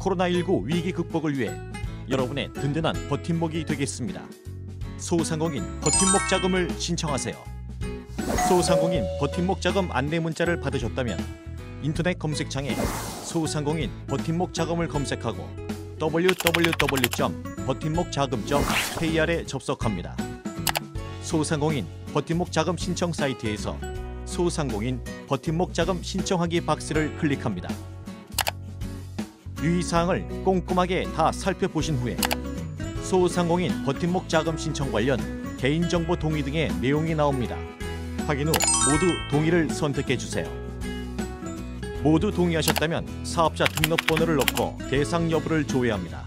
코로나19 위기 극복을 위해 여러분의 든든한 버팀목이 되겠습니다. 소상공인 버팀목 자금을 신청하세요. 소상공인 버팀목 자금 안내 문자를 받으셨다면 인터넷 검색창에 소상공인 버팀목 자금을 검색하고 www.버팀목자금.kr에 접속합니다. 소상공인 버팀목 자금 신청 사이트에서 소상공인 버팀목 자금 신청하기 박스를 클릭합니다. 유의사항을 꼼꼼하게 다 살펴보신 후에 소상공인 버팀목 자금 신청 관련 개인정보 동의 등의 내용이 나옵니다. 확인 후 모두 동의를 선택해 주세요. 모두 동의하셨다면 사업자 등록번호를 넣고 대상 여부를 조회합니다.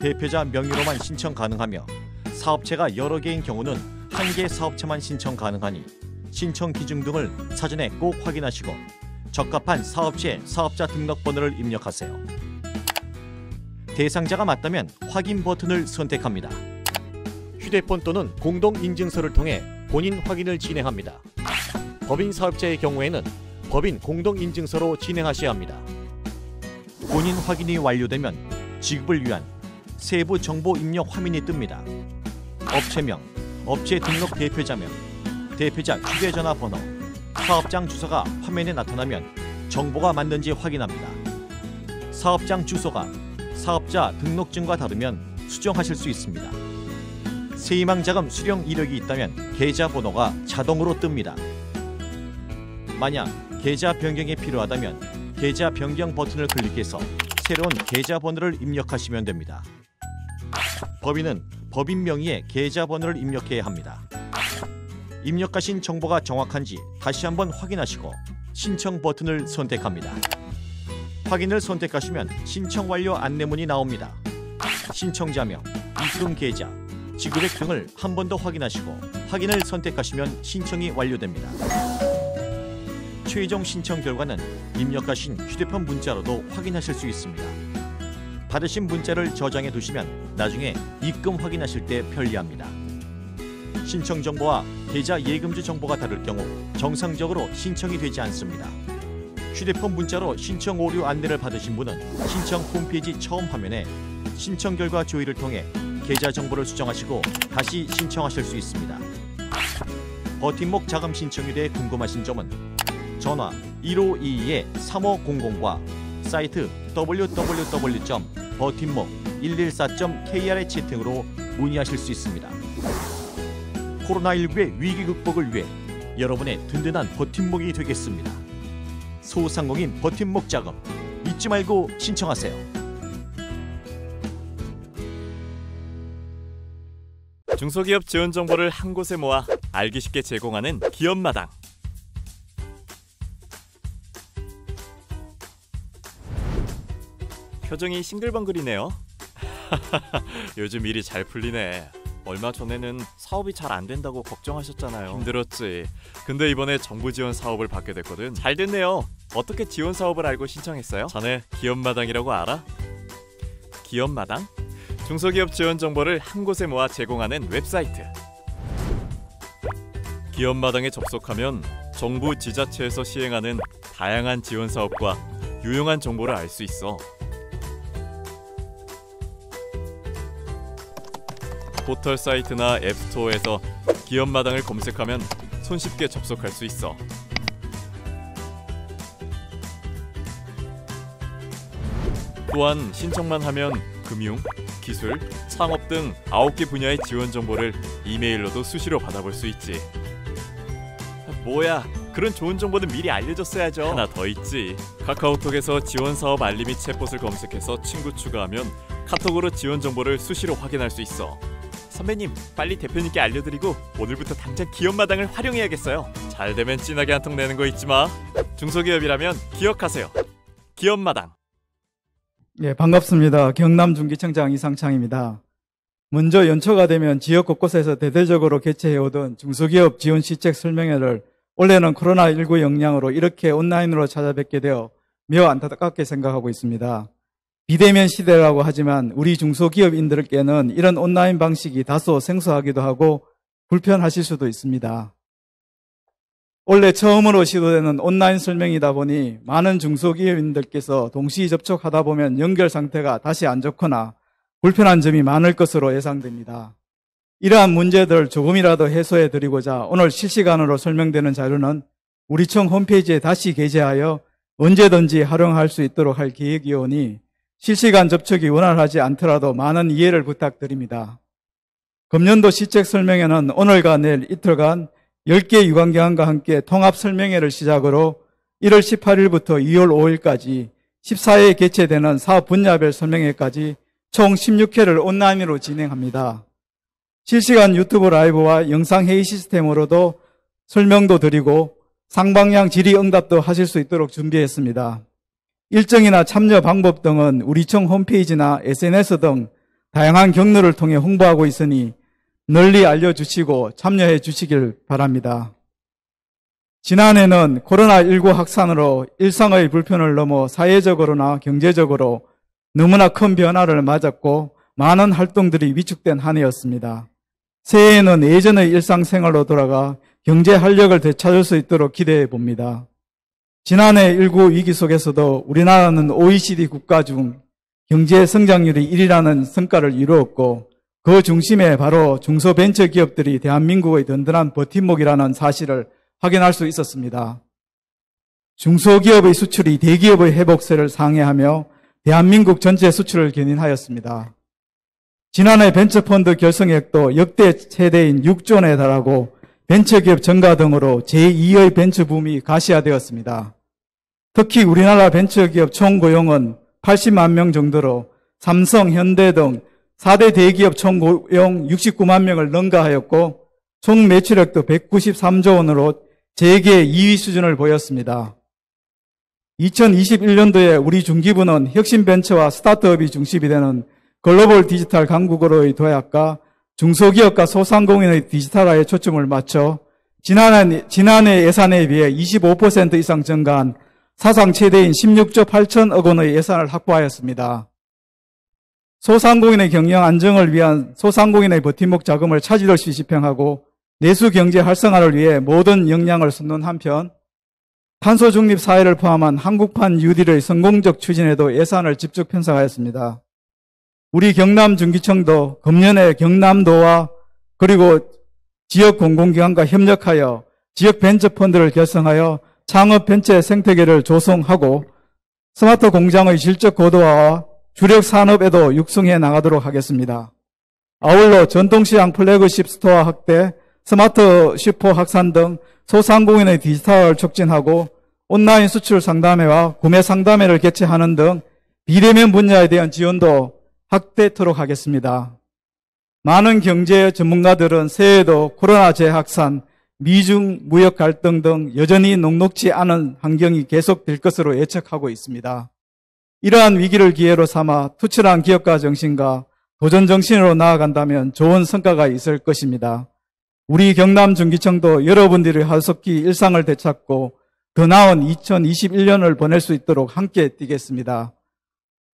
대표자 명의로만 신청 가능하며 사업체가 여러 개인 경우는 한 개 사업체만 신청 가능하니 신청 기준 등을 사전에 꼭 확인하시고 적합한 사업체 사업자 등록번호를 입력하세요. 대상자가 맞다면 확인 버튼을 선택합니다. 휴대폰 또는 공동인증서를 통해 본인 확인을 진행합니다. 법인 사업자의 경우에는 법인 공동인증서로 진행하셔야 합니다. 본인 확인이 완료되면 지급을 위한 세부 정보 입력 화면이 뜹니다. 업체명, 업체 등록 대표자명, 대표자 휴대전화 번호, 사업장 주소가 화면에 나타나면 정보가 맞는지 확인합니다. 사업장 주소가 사업자 등록증과 다르면 수정하실 수 있습니다. 세희망자금 수령 이력이 있다면 계좌번호가 자동으로 뜹니다. 만약 계좌 변경이 필요하다면 계좌 변경 버튼을 클릭해서 새로운 계좌번호를 입력하시면 됩니다. 법인은 법인 명의의 계좌번호를 입력해야 합니다. 입력하신 정보가 정확한지 다시 한번 확인하시고 신청 버튼을 선택합니다. 확인을 선택하시면 신청 완료 안내문이 나옵니다. 신청자명, 입금 계좌, 지급액 등을 한 번 더 확인하시고 확인을 선택하시면 신청이 완료됩니다. 최종 신청 결과는 입력하신 휴대폰 문자로도 확인하실 수 있습니다. 받으신 문자를 저장해 두시면 나중에 입금 확인하실 때 편리합니다. 신청 정보와 계좌 예금주 정보가 다를 경우 정상적으로 신청이 되지 않습니다. 휴대폰 문자로 신청 오류 안내를 받으신 분은 신청 홈페이지 처음 화면에 신청 결과 조회를 통해 계좌 정보를 수정하시고 다시 신청하실 수 있습니다. 버팀목 자금 신청에 대해 궁금하신 점은 전화 1522-3500과 사이트 www.버팀목114.kr의 채팅으로 문의하실 수 있습니다. 코로나19의 위기 극복을 위해 여러분의 든든한 버팀목이 되겠습니다. 소상공인 버팀목 자금 잊지 말고 신청하세요. 중소기업 지원 정보를 한 곳에 모아 알기 쉽게 제공하는 기업마당. 표정이 싱글벙글이네요. 요즘 일이 잘 풀리네. 얼마 전에는 사업이 잘 안 된다고 걱정하셨잖아요. 힘들었지. 근데 이번에 정부 지원 사업을 받게 됐거든. 잘 됐네요. 어떻게 지원 사업을 알고 신청했어요? 자네 기업마당이라고 알아? 기업마당? 중소기업 지원 정보를 한 곳에 모아 제공하는 웹사이트. 기업마당에 접속하면 정부 지자체에서 시행하는 다양한 지원 사업과 유용한 정보를 알 수 있어. 포털 사이트나 앱스토어에서 기업마당을 검색하면 손쉽게 접속할 수 있어. 또한 신청만 하면 금융, 기술, 창업 등 9개 분야의 지원 정보를 이메일로도 수시로 받아볼 수 있지. 뭐야, 그런 좋은 정보는 미리 알려줬어야죠. 하나 더 있지. 카카오톡에서 지원 사업 알림 및 챗봇을 검색해서 친구 추가하면 카톡으로 지원 정보를 수시로 확인할 수 있어. 선배님, 빨리 대표님께 알려드리고 오늘부터 당장 기업마당을 활용해야겠어요. 잘 되면 진하게 한 통 내는 거 잊지 마. 중소기업이라면 기억하세요. 기업마당. 예, 반갑습니다. 경남중기청장 이상창입니다. 먼저 연초가 되면 지역 곳곳에서 대대적으로 개최해오던 중소기업 지원 시책 설명회를 올해는 코로나19 영향으로 이렇게 온라인으로 찾아뵙게 되어 매우 안타깝게 생각하고 있습니다. 비대면 시대라고 하지만 우리 중소기업인들께는 이런 온라인 방식이 다소 생소하기도 하고 불편하실 수도 있습니다. 원래 처음으로 시도되는 온라인 설명이다 보니 많은 중소기업인들께서 동시 접촉하다 보면 연결 상태가 다시 안 좋거나 불편한 점이 많을 것으로 예상됩니다. 이러한 문제들 조금이라도 해소해 드리고자 오늘 실시간으로 설명되는 자료는 우리청 홈페이지에 다시 게재하여 언제든지 활용할 수 있도록 할 계획이오니 실시간 접촉이 원활하지 않더라도 많은 이해를 부탁드립니다. 금년도 시책 설명회는 오늘과 내일 이틀간 10개 유관기관과 함께 통합 설명회를 시작으로 1월 18일부터 2월 5일까지 14회에 개최되는 사업 분야별 설명회까지 총 16회를 온라인으로 진행합니다. 실시간 유튜브 라이브와 영상회의 시스템으로도 설명도 드리고 상방향 질의응답도 하실 수 있도록 준비했습니다. 일정이나 참여 방법 등은 우리청 홈페이지나 SNS 등 다양한 경로를 통해 홍보하고 있으니 널리 알려주시고 참여해 주시길 바랍니다. 지난해는 코로나19 확산으로 일상의 불편을 넘어 사회적으로나 경제적으로 너무나 큰 변화를 맞았고 많은 활동들이 위축된 한 해였습니다. 새해에는 예전의 일상생활로 돌아가 경제 활력을 되찾을 수 있도록 기대해 봅니다. 지난해 19 위기 속에서도 우리나라는 OECD 국가 중 경제 성장률이 1위라는 성과를 이루었고 그 중심에 바로 중소벤처기업들이 대한민국의 든든한 버팀목이라는 사실을 확인할 수 있었습니다. 중소기업의 수출이 대기업의 회복세를 상회하며 대한민국 전체 수출을 견인하였습니다. 지난해 벤처펀드 결성액도 역대 최대인 6조 원에 달하고 벤처기업 증가 등으로 제2의 벤처붐이 가시화되었습니다. 특히 우리나라 벤처기업 총고용은 80만 명 정도로 삼성, 현대 등 4대 대기업 총고용 69만 명을 능가하였고 총 매출액도 193조 원으로 재계 2위 수준을 보였습니다. 2021년도에 우리 중기부는 혁신벤처와 스타트업이 중심이 되는 글로벌 디지털 강국으로의 도약과 중소기업과 소상공인의 디지털화에 초점을 맞춰 지난해 예산에 비해 25% 이상 증가한 사상 최대인 16조 8천억 원의 예산을 확보하였습니다. 소상공인의 경영 안정을 위한 소상공인의 버팀목 자금을 차질 없이 집행하고 내수 경제 활성화를 위해 모든 역량을 쏟는 한편 탄소 중립 사회를 포함한 한국판 뉴딜의 성공적 추진에도 예산을 집중 편성하였습니다. 우리 경남중기청도 금년에 경남도와 그리고 지역 공공기관과 협력하여 지역 벤처펀드를 결성하여 창업 벤처 생태계를 조성하고 스마트 공장의 질적 고도화와 주력 산업에도 육성해 나가도록 하겠습니다. 아울러 전통시장 플래그십 스토어 확대, 스마트 슈퍼 확산 등 소상공인의 디지털을 촉진하고 온라인 수출 상담회와 구매 상담회를 개최하는 등 비대면 분야에 대한 지원도 확대토록 하겠습니다. 많은 경제 전문가들은 새해에도 코로나 재확산, 미중 무역 갈등 등 여전히 녹록지 않은 환경이 계속될 것으로 예측하고 있습니다. 이러한 위기를 기회로 삼아 투철한 기업가 정신과 도전 정신으로 나아간다면 좋은 성과가 있을 것입니다. 우리 경남중기청도 여러분들의 하루속히 일상을 되찾고 더 나은 2021년을 보낼 수 있도록 함께 뛰겠습니다.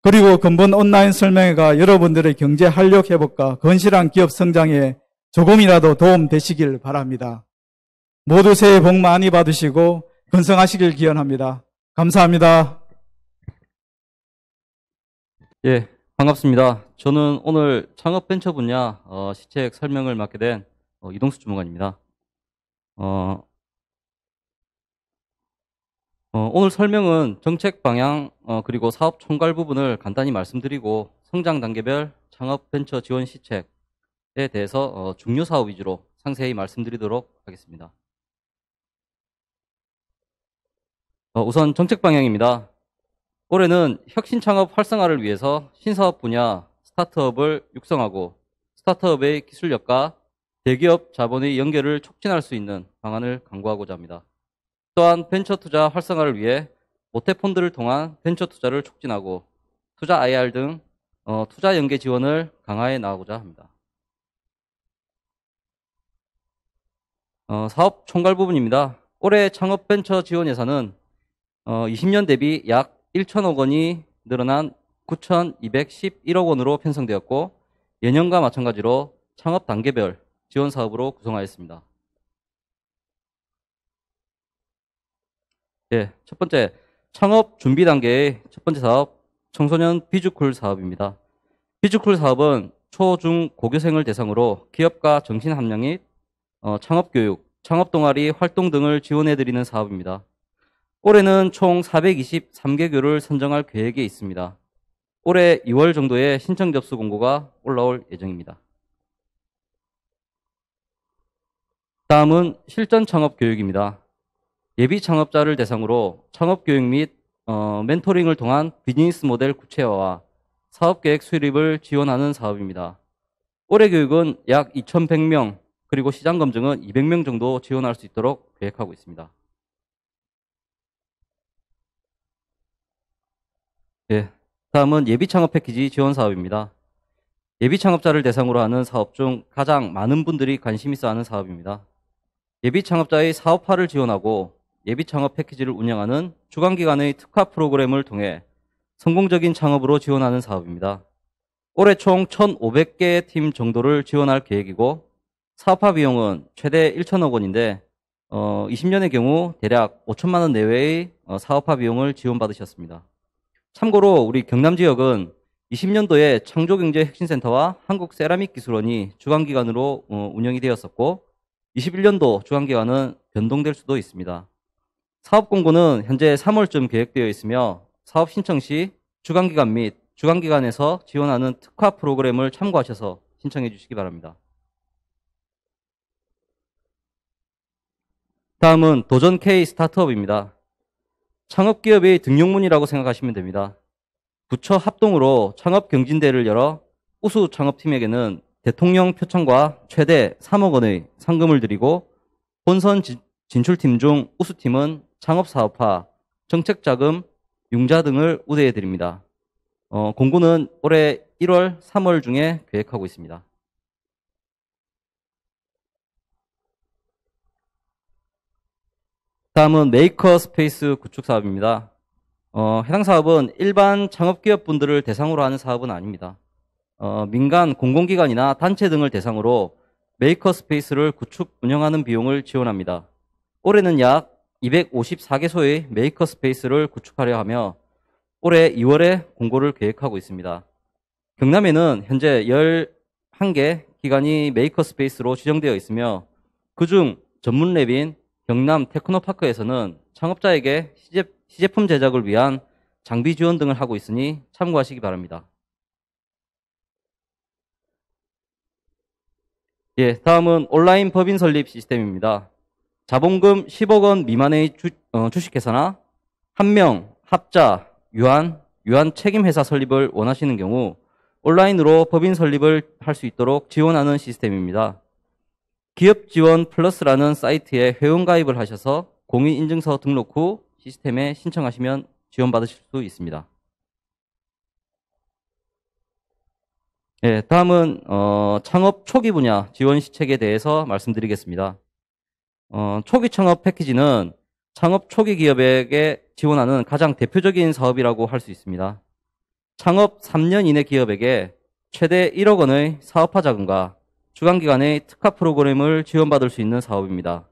그리고 근본 온라인 설명회가 여러분들의 경제 활력 회복과 건실한 기업 성장에 조금이라도 도움 되시길 바랍니다. 모두 새해 복 많이 받으시고 건승하시길 기원합니다. 감사합니다. 예, 반갑습니다. 저는 오늘 창업 벤처 분야 시책 설명을 맡게 된 이동수 주무관입니다. 오늘 설명은 정책 방향 그리고 사업 총괄 부분을 간단히 말씀드리고 성장 단계별 창업 벤처 지원 시책에 대해서 중요 사업 위주로 상세히 말씀드리도록 하겠습니다. 우선 정책 방향입니다. 올해는 혁신 창업 활성화를 위해서 신사업 분야 스타트업을 육성하고 스타트업의 기술력과 대기업 자본의 연결을 촉진할 수 있는 방안을 강구하고자 합니다. 또한 벤처 투자 활성화를 위해 모태펀드를 통한 벤처 투자를 촉진하고 투자 IR 등 투자 연계 지원을 강화해 나가고자 합니다. 사업 총괄 부분입니다. 올해 창업 벤처 지원 예산은 20년 대비 약 1천억 원이 늘어난 9,211억 원으로 편성되었고 예년과 마찬가지로 창업 단계별 지원 사업으로 구성하였습니다. 예, 첫 번째 창업 준비 단계의 첫 번째 사업 청소년 비주쿨 사업입니다. 비주쿨 사업은 초, 중, 고교생을 대상으로 기업가 정신 함량 및 창업 교육, 창업 동아리 활동 등을 지원해 드리는 사업입니다. 올해는 총 423개교를 선정할 계획에 있습니다. 올해 2월 정도에 신청 접수 공고가 올라올 예정입니다. 다음은 실전 창업 교육입니다. 예비 창업자를 대상으로 창업 교육 및 멘토링을 통한 비즈니스 모델 구체화와 사업 계획 수립을 지원하는 사업입니다. 올해 교육은 약 2,100명, 그리고 시장 검증은 200명 정도 지원할 수 있도록 계획하고 있습니다. 예, 다음은 예비 창업 패키지 지원 사업입니다. 예비 창업자를 대상으로 하는 사업 중 가장 많은 분들이 관심 있어 하는 사업입니다. 예비 창업자의 사업화를 지원하고 예비 창업 패키지를 운영하는 주관기관의 특화 프로그램을 통해 성공적인 창업으로 지원하는 사업입니다. 올해 총 1,500개 팀 정도를 지원할 계획이고 사업화 비용은 최대 1,000억 원인데 20년의 경우 대략 5천만 원 내외의 사업화 비용을 지원받으셨습니다. 참고로 우리 경남 지역은 20년도에 창조경제혁신센터와 한국세라믹기술원이 주관기관으로 운영이 되었었고 21년도 주관기관은 변동될 수도 있습니다. 사업 공고는 현재 3월쯤 계획되어 있으며 사업 신청 시 주관기관 및 주관기관에서 지원하는 특화 프로그램을 참고하셔서 신청해 주시기 바랍니다. 다음은 도전 K 스타트업입니다. 창업기업의 등용문이라고 생각하시면 됩니다. 부처 합동으로 창업경진대회를 열어 우수 창업팀에게는 대통령 표창과 최대 3억 원의 상금을 드리고 본선 진출팀 중 우수팀은 창업사업화, 정책자금, 융자 등을 우대해 드립니다. 공고는 올해 1월, 3월 중에 계획하고 있습니다. 다음은 메이커 스페이스 구축 사업입니다. 해당 사업은 일반 창업기업분들을 대상으로 하는 사업은 아닙니다. 민간 공공기관이나 단체 등을 대상으로 메이커 스페이스를 구축 운영하는 비용을 지원합니다. 올해는 약 254개소의 메이커 스페이스를 구축하려 하며 올해 2월에 공고를 계획하고 있습니다. 경남에는 현재 11개 기관이 메이커 스페이스로 지정되어 있으며 그중 전문 랩인 경남 테크노파크에서는 창업자에게 시제품 제작을 위한 장비 지원 등을 하고 있으니 참고하시기 바랍니다. 예, 다음은 온라인 법인 설립 시스템입니다. 자본금 10억 원 미만의 주식회사나 한 명, 합자, 유한 책임회사 설립을 원하시는 경우 온라인으로 법인 설립을 할 수 있도록 지원하는 시스템입니다. 기업지원 플러스라는 사이트에 회원가입을 하셔서 공인인증서 등록 후 시스템에 신청하시면 지원받으실 수 있습니다. 예, 다음은 창업 초기 분야 지원 시책에 대해서 말씀드리겠습니다. 초기 창업 패키지는 창업 초기 기업에게 지원하는 가장 대표적인 사업이라고 할 수 있습니다. 창업 3년 이내 기업에게 최대 1억 원의 사업화 자금과 주관기관의 특화 프로그램을 지원받을 수 있는 사업입니다.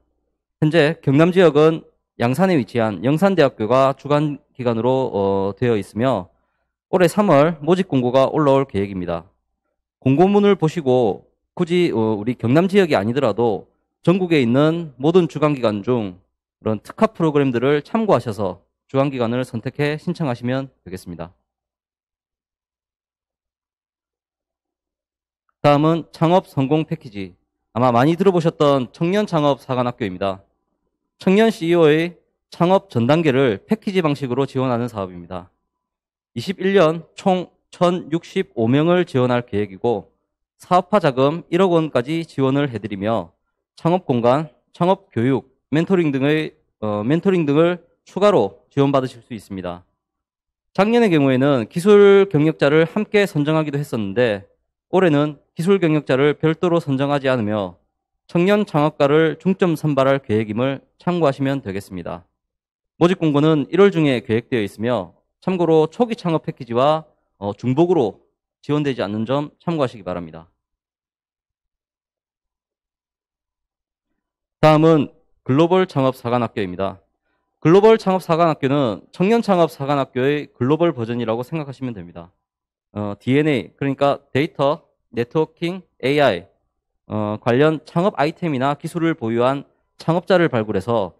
현재 경남 지역은 양산에 위치한 영산대학교가 주관기관으로 되어 있으며 올해 3월 모집 공고가 올라올 계획입니다. 공고문을 보시고 굳이 우리 경남 지역이 아니더라도 전국에 있는 모든 주관기관 중 그런 특화 프로그램들을 참고하셔서 주관기관을 선택해 신청하시면 되겠습니다. 다음은 창업 성공 패키지. 아마 많이 들어보셨던 청년 창업 사관학교입니다. 청년 CEO의 창업 전 단계를 패키지 방식으로 지원하는 사업입니다. 21년 총 1,065명을 지원할 계획이고 사업화 자금 1억 원까지 지원을 해드리며 창업 공간, 창업 교육, 멘토링 등을 추가로 지원받으실 수 있습니다. 작년의 경우에는 기술 경력자를 함께 선정하기도 했었는데 올해는 기술 경력자를 별도로 선정하지 않으며 청년 창업가를 중점 선발할 계획임을 참고하시면 되겠습니다. 모집 공고는 1월 중에 계획되어 있으며 참고로 초기 창업 패키지와 중복으로 지원되지 않는 점 참고하시기 바랍니다. 다음은 글로벌 창업 사관학교입니다. 글로벌 창업사관학교는 청년창업사관학교의 글로벌 버전이라고 생각하시면 됩니다. DNA, 그러니까 데이터, 네트워킹, AI, 관련 창업 아이템이나 기술을 보유한 창업자를 발굴해서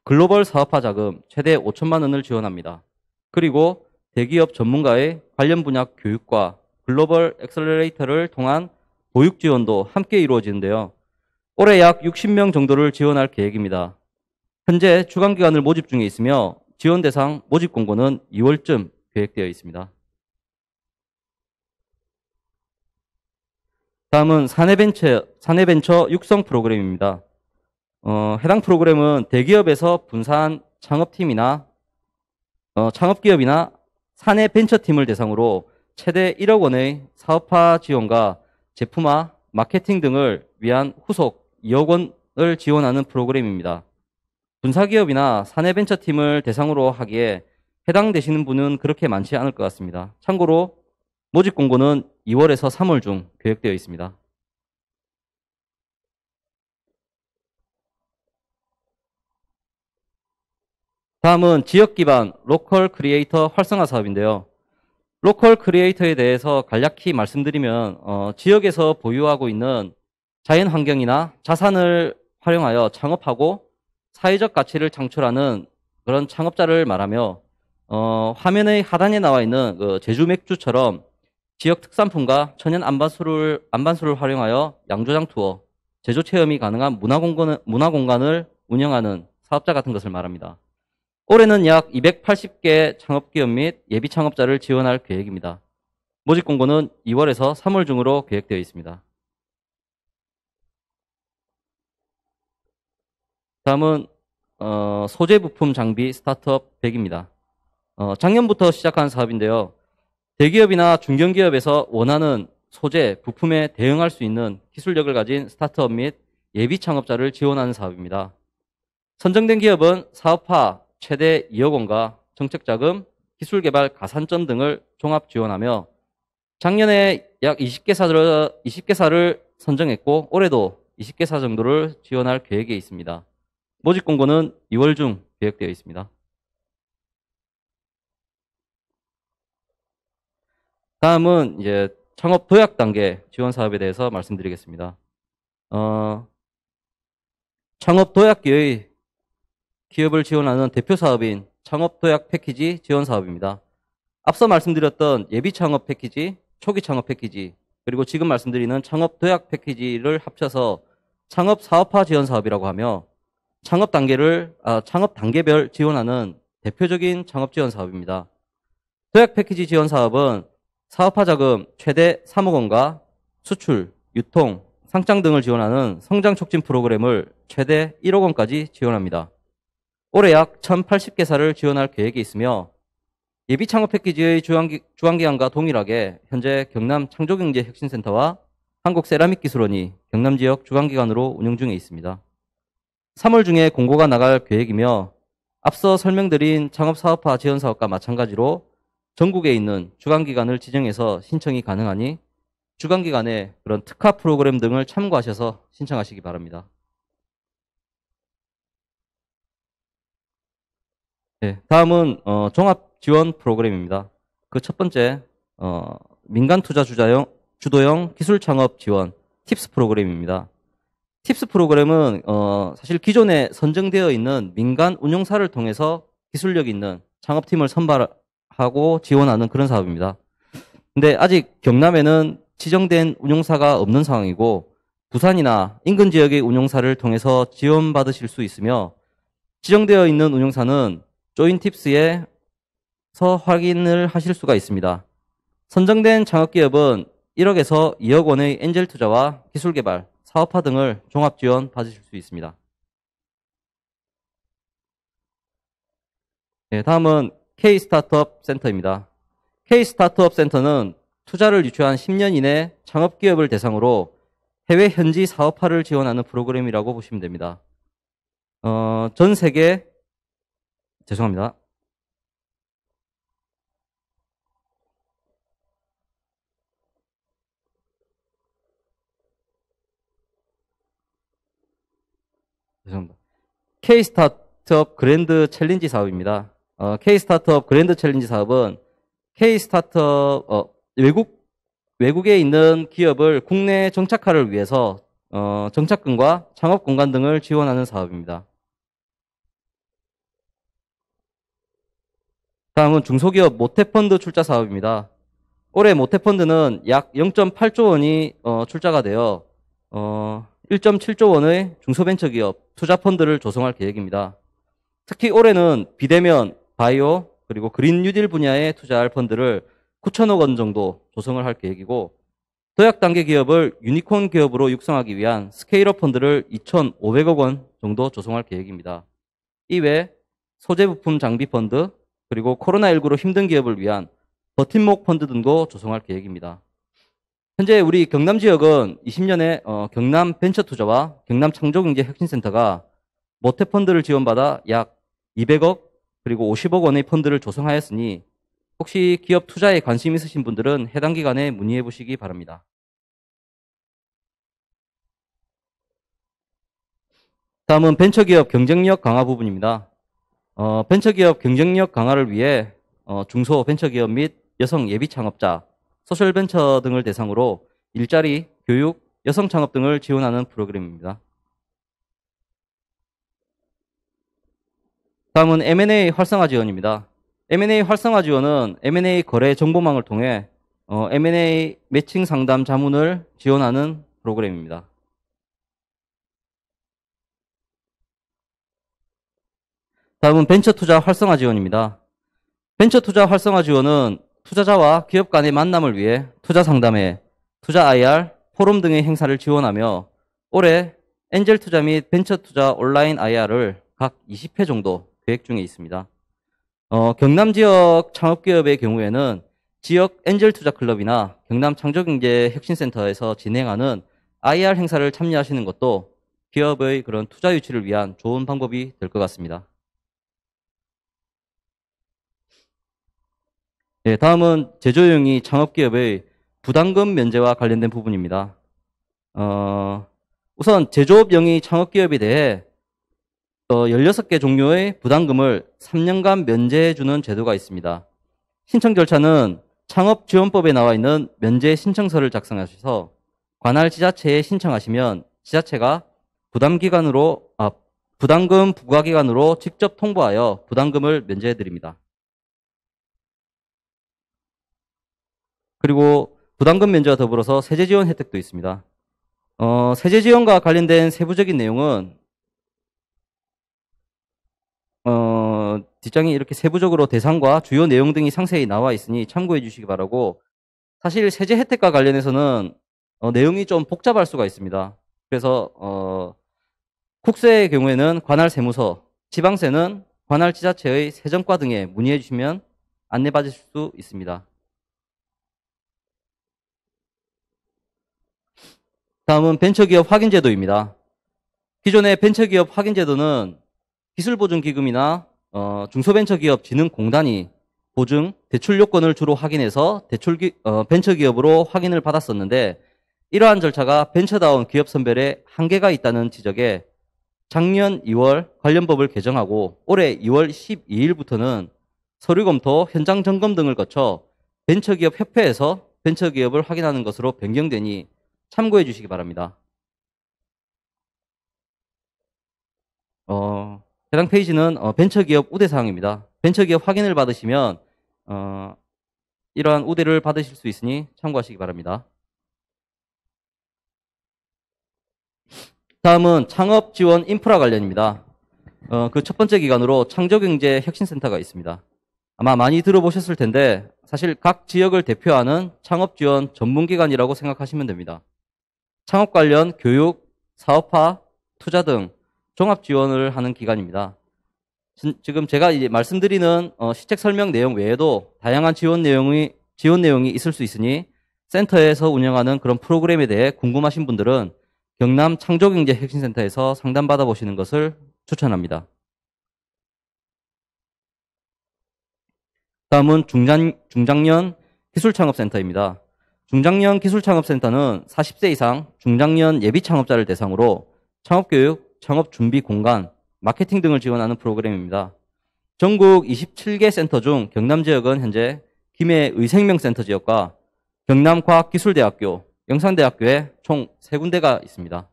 글로벌 사업화 자금 최대 5천만 원을 지원합니다. 그리고 대기업 전문가의 관련 분야 교육과 글로벌 엑셀러레이터를 통한 보육 지원도 함께 이루어지는데요. 올해 약 60명 정도를 지원할 계획입니다. 현재 주관기관을 모집 중에 있으며 지원 대상 모집 공고는 2월쯤 계획되어 있습니다. 다음은 사내벤처 육성 프로그램입니다. 해당 프로그램은 대기업에서 분사한 창업팀이나 창업기업이나 사내벤처팀을 대상으로 최대 1억 원의 사업화 지원과 제품화, 마케팅 등을 위한 후속 2억 원을 지원하는 프로그램입니다. 분사기업이나 사내벤처팀을 대상으로 하기에 해당되시는 분은 그렇게 많지 않을 것 같습니다. 참고로 모집 공고는 2월에서 3월 중 계획되어 있습니다. 다음은 지역 기반 로컬 크리에이터 활성화 사업인데요. 로컬 크리에이터에 대해서 간략히 말씀드리면 지역에서 보유하고 있는 자연 환경이나 자산을 활용하여 창업하고 사회적 가치를 창출하는 그런 창업자를 말하며 화면의 하단에 나와 있는 그 제주 맥주처럼 지역 특산품과 천연 안반수를 활용하여 양조장 투어, 제조 체험이 가능한 문화공간을 운영하는 사업자 같은 것을 말합니다. 올해는 약 280개 창업기업 및 예비 창업자를 지원할 계획입니다. 모집 공고는 2월에서 3월 중으로 계획되어 있습니다. 다음은 소재 부품 장비 스타트업 100입니다. 작년부터 시작한 사업인데요. 대기업이나 중견기업에서 원하는 소재, 부품에 대응할 수 있는 기술력을 가진 스타트업 및 예비 창업자를 지원하는 사업입니다. 선정된 기업은 사업화 최대 2억 원과 정책자금, 기술개발 가산점 등을 종합 지원하며 작년에 약 20개사를 선정했고 올해도 20개사 정도를 지원할 계획에 있습니다. 모집 공고는 2월 중 계획되어 있습니다. 다음은 이제 창업 도약 단계 지원 사업에 대해서 말씀드리겠습니다. 창업 도약기의 기업을 지원하는 대표 사업인 창업 도약 패키지 지원 사업입니다. 앞서 말씀드렸던 예비 창업 패키지, 초기 창업 패키지, 그리고 지금 말씀드리는 창업 도약 패키지를 합쳐서 창업 사업화 지원 사업이라고 하며 창업 단계별 지원하는 대표적인 창업 지원 사업입니다. 도약 패키지 지원 사업은 사업화 자금 최대 3억 원과 수출, 유통, 상장 등을 지원하는 성장 촉진 프로그램을 최대 1억 원까지 지원합니다. 올해 약 1,080개사를 지원할 계획이 있으며 예비 창업 패키지의 주관기관과 동일하게 현재 경남 창조경제혁신센터와 한국세라믹기술원이 경남 지역 주관기관으로 운영 중에 있습니다. 3월 중에 공고가 나갈 계획이며 앞서 설명드린 창업사업화 지원사업과 마찬가지로 전국에 있는 주관기관을 지정해서 신청이 가능하니 주관기관의 그런 특화 프로그램 등을 참고하셔서 신청하시기 바랍니다. 네, 다음은 종합 지원 프로그램입니다. 그 첫 번째 민간 투자 주도형 기술 창업 지원 팁스 프로그램입니다. 팁스 프로그램은 사실 기존에 선정되어 있는 민간 운용사를 통해서 기술력 있는 창업팀을 선발하고 지원하는 그런 사업입니다. 근데 아직 경남에는 지정된 운용사가 없는 상황이고 부산이나 인근 지역의 운용사를 통해서 지원받으실 수 있으며 지정되어 있는 운용사는 조인팁스에서 확인을 하실 수가 있습니다. 선정된 창업기업은 1억에서 2억 원의 엔젤 투자와 기술개발, 사업화 등을 종합 지원 받으실 수 있습니다. 네, 다음은 K-스타트업 센터입니다. K-스타트업 센터는 투자를 유치한 10년 이내 창업기업을 대상으로 해외 현지 사업화를 지원하는 프로그램이라고 보시면 됩니다. 전 세계 죄송합니다. K-스타트업 그랜드 챌린지 사업입니다. K-스타트업 그랜드 챌린지 사업은 K-스타트업 외국에 있는 기업을 국내 정착화를 위해서 정착금과 창업 공간 등을 지원하는 사업입니다. 다음은 중소기업 모태펀드 출자 사업입니다. 올해 모태펀드는 약 0.8조 원이 출자가 되어 1.7조 원의 중소벤처기업 투자펀드를 조성할 계획입니다. 특히 올해는 비대면, 바이오, 그리고 그린 뉴딜 분야에 투자할 펀드를 9천억 원 정도 조성을 할 계획이고 도약 단계 기업을 유니콘 기업으로 육성하기 위한 스케일업 펀드를 2,500억 원 정도 조성할 계획입니다. 이외 소재 부품 장비 펀드, 그리고 코로나19로 힘든 기업을 위한 버팀목 펀드 등도 조성할 계획입니다. 현재 우리 경남 지역은 20년에 경남 벤처투자와 경남 창조경제혁신센터가 모태펀드를 지원받아 약 200억 그리고 50억 원의 펀드를 조성하였으니 혹시 기업 투자에 관심 있으신 분들은 해당 기관에 문의해 보시기 바랍니다. 다음은 벤처기업 경쟁력 강화 부분입니다. 벤처기업 경쟁력 강화를 위해 중소벤처기업 및 여성 예비 창업자, 소셜벤처 등을 대상으로 일자리, 교육, 여성 창업 등을 지원하는 프로그램입니다. 다음은 M&A 활성화 지원입니다. M&A 활성화 지원은 M&A 거래 정보망을 통해 M&A 매칭 상담 자문을 지원하는 프로그램입니다. 다음은 벤처 투자 활성화 지원입니다. 벤처 투자 활성화 지원은 투자자와 기업 간의 만남을 위해 투자 상담회, 투자 IR, 포럼 등의 행사를 지원하며 올해 엔젤 투자 및 벤처 투자 온라인 IR을 각 20회 정도 계획 중에 있습니다. 경남 지역 창업기업의 경우에는 지역 엔젤 투자 클럽이나 경남 창조경제혁신센터에서 진행하는 IR 행사를 참여하시는 것도 기업의 그런 투자 유치를 위한 좋은 방법이 될 것 같습니다. 네, 다음은 제조용이 창업기업의 부담금 면제와 관련된 부분입니다. 우선 제조업용이 창업기업에 대해 16개 종류의 부담금을 3년간 면제해주는 제도가 있습니다. 신청 절차는 창업지원법에 나와 있는 면제 신청서를 작성하셔서 관할 지자체에 신청하시면 지자체가 부담금 부과기관으로 직접 통보하여 부담금을 면제해드립니다. 그리고 부담금 면제와 더불어서 세제 지원 혜택도 있습니다. 세제 지원과 관련된 세부적인 내용은 뒷장에 이렇게 세부적으로 대상과 주요 내용 등이 상세히 나와 있으니 참고해 주시기 바라고, 사실 세제 혜택과 관련해서는 내용이 좀 복잡할 수가 있습니다. 그래서 국세의 경우에는 관할 세무서, 지방세는 관할 지자체의 세정과 등에 문의해 주시면 안내받으실 수 있습니다. 다음은 벤처기업 확인제도입니다. 기존의 벤처기업 확인제도는 기술보증기금이나 중소벤처기업진흥공단이 보증, 대출 요건을 주로 확인해서 벤처기업으로 확인을 받았었는데, 이러한 절차가 벤처다운 기업 선별에 한계가 있다는 지적에 작년 2월 관련 법을 개정하고 올해 2월 12일부터는 서류 검토, 현장 점검 등을 거쳐 벤처기업 협회에서 벤처기업을 확인하는 것으로 변경되니 참고해 주시기 바랍니다. 해당 페이지는 벤처기업 우대사항입니다. 벤처기업 확인을 받으시면 이러한 우대를 받으실 수 있으니 참고하시기 바랍니다. 다음은 창업 지원 인프라 관련입니다. 그 첫 번째 기관으로 창조경제혁신센터가 있습니다. 아마 많이 들어보셨을 텐데 사실 각 지역을 대표하는 창업 지원 전문기관이라고 생각하시면 됩니다. 창업 관련 교육, 사업화, 투자 등 종합 지원을 하는 기관입니다. 지금 제가 이제 말씀드리는 시책 설명 내용 외에도 다양한 지원 내용이 있을 수 있으니 센터에서 운영하는 그런 프로그램에 대해 궁금하신 분들은 경남 창조경제혁신센터에서 상담받아 보시는 것을 추천합니다. 다음은 중장년 기술창업센터입니다. 중장년 기술창업센터는 40세 이상 중장년 예비 창업자를 대상으로 창업교육, 창업준비 공간, 마케팅 등을 지원하는 프로그램입니다. 전국 27개 센터 중 경남 지역은 현재 김해의생명센터 지역과 경남과학기술대학교, 영산대학교에 총 3군데가 있습니다.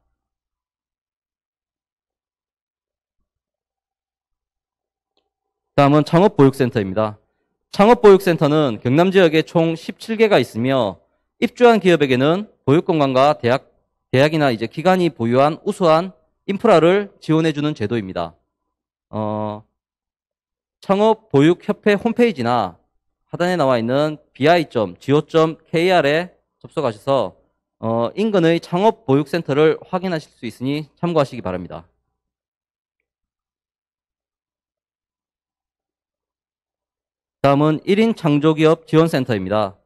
다음은 창업보육센터입니다. 창업보육센터는 경남 지역에 총 17개가 있으며 입주한 기업에게는 보육공간과 대학이나 이제 기관이 보유한 우수한 인프라를 지원해주는 제도입니다. 창업보육협회 홈페이지나 하단에 나와 있는 bi.go.kr에 접속하셔서 인근의 창업보육센터를 확인하실 수 있으니 참고하시기 바랍니다. 다음은 1인 창조기업 지원센터입니다.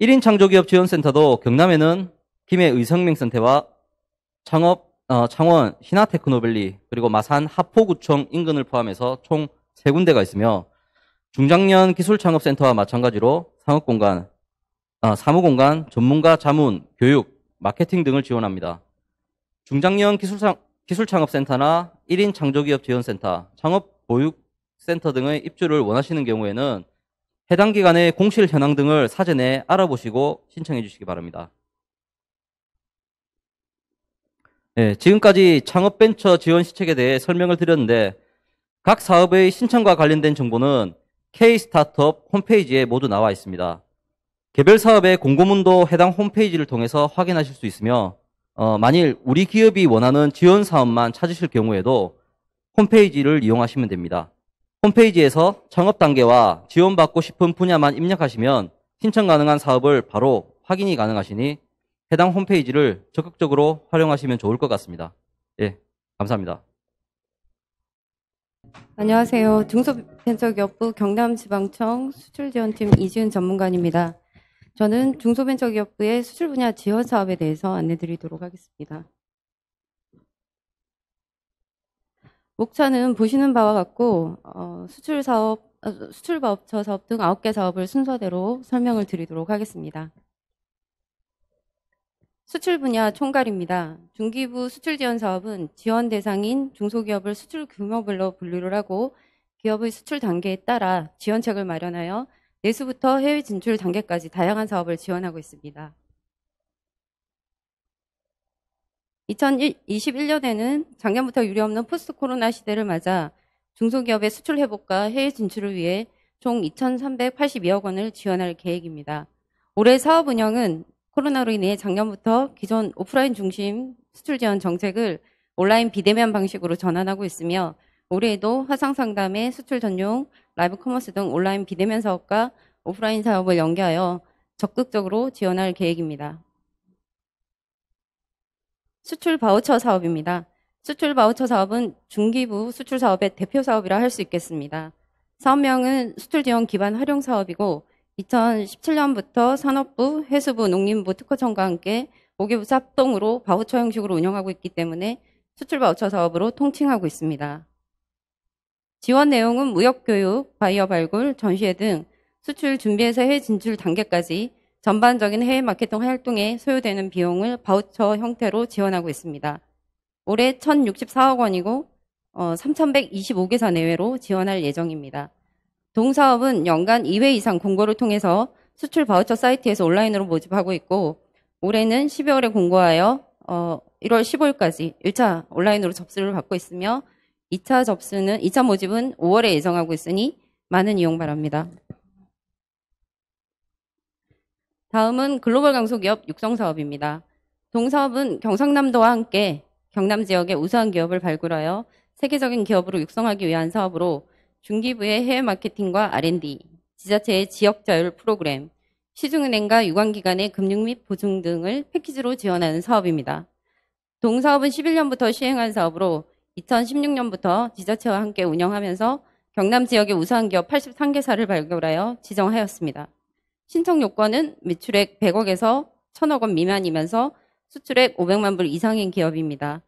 1인 창조기업 지원센터도 경남에는 김해의성명센터와 창원 신화테크노밸리 그리고 마산 하포구청 인근을 포함해서 총 3군데가 있으며 중장년 기술창업센터와 마찬가지로 사무공간, 전문가 자문, 교육, 마케팅 등을 지원합니다. 중장년 기술창업센터나 1인 창조기업 지원센터, 창업보육센터 등의 입주를 원하시는 경우에는 해당 기관의 공실 현황 등을 사전에 알아보시고 신청해 주시기 바랍니다. 네, 지금까지 창업벤처 지원 시책에 대해 설명을 드렸는데 각 사업의 신청과 관련된 정보는 K-스타트업 홈페이지에 모두 나와 있습니다. 개별 사업의 공고문도 해당 홈페이지를 통해서 확인하실 수 있으며 만일 우리 기업이 원하는 지원 사업만 찾으실 경우에도 홈페이지를 이용하시면 됩니다. 홈페이지에서 창업 단계와 지원받고 싶은 분야만 입력하시면 신청 가능한 사업을 바로 확인이 가능하시니 해당 홈페이지를 적극적으로 활용하시면 좋을 것 같습니다. 예, 감사합니다. 안녕하세요. 중소벤처기업부 경남지방청 수출지원팀 이지은 전문가입니다. 저는 중소벤처기업부의 수출 분야 지원 사업에 대해서 안내드리도록 하겠습니다. 목차는 보시는 바와 같고 수출바우처 사업 등 9개 사업을 순서대로 설명을 드리도록 하겠습니다. 수출 분야 총괄입니다. 중기부 수출지원 사업은 지원 대상인 중소기업을 수출 규모별로 분류를 하고 기업의 수출 단계에 따라 지원책을 마련하여 내수부터 해외 진출 단계까지 다양한 사업을 지원하고 있습니다. 2021년에는 작년부터 유례없는 포스트 코로나 시대를 맞아 중소기업의 수출 회복과 해외 진출을 위해 총 2,382억 원을 지원할 계획입니다. 올해 사업 운영은 코로나로 인해 작년부터 기존 오프라인 중심 수출 지원 정책을 온라인 비대면 방식으로 전환하고 있으며 올해에도 화상 상담에 수출 전용, 라이브 커머스 등 온라인 비대면 사업과 오프라인 사업을 연계하여 적극적으로 지원할 계획입니다. 수출 바우처 사업입니다. 수출 바우처 사업은 중기부 수출 사업의 대표 사업이라 할 수 있겠습니다. 사업명은 수출 지원 기반 활용 사업이고 2017년부터 산업부, 해수부, 농림부 특허청과 함께 5개 부서 합동으로 바우처 형식으로 운영하고 있기 때문에 수출 바우처 사업으로 통칭하고 있습니다. 지원 내용은 무역교육, 바이어 발굴, 전시회 등 수출 준비에서 해외 진출 단계까지 전반적인 해외 마케팅 활동에 소요되는 비용을 바우처 형태로 지원하고 있습니다. 올해 1,064억 원이고 3,125개사 내외로 지원할 예정입니다. 동사업은 연간 2회 이상 공고를 통해서 수출 바우처 사이트에서 온라인으로 모집하고 있고 올해는 12월에 공고하여 1월 15일까지 1차 온라인으로 접수를 받고 있으며 2차 모집은 5월에 예정하고 있으니 많은 이용 바랍니다. 다음은 글로벌 강소기업 육성 사업입니다. 동사업은 경상남도와 함께 경남 지역의 우수한 기업을 발굴하여 세계적인 기업으로 육성하기 위한 사업으로 중기부의 해외 마케팅과 R&D, 지자체의 지역 자율 프로그램, 시중은행과 유관기관의 금융 및 보증 등을 패키지로 지원하는 사업입니다. 동사업은 11년부터 시행한 사업으로 2016년부터 지자체와 함께 운영하면서 경남 지역의 우수한 기업 83개사를 발굴하여 지정하였습니다. 신청 요건은 매출액 100억에서 1,000억 원 미만이면서 수출액 500만 불 이상인 기업입니다.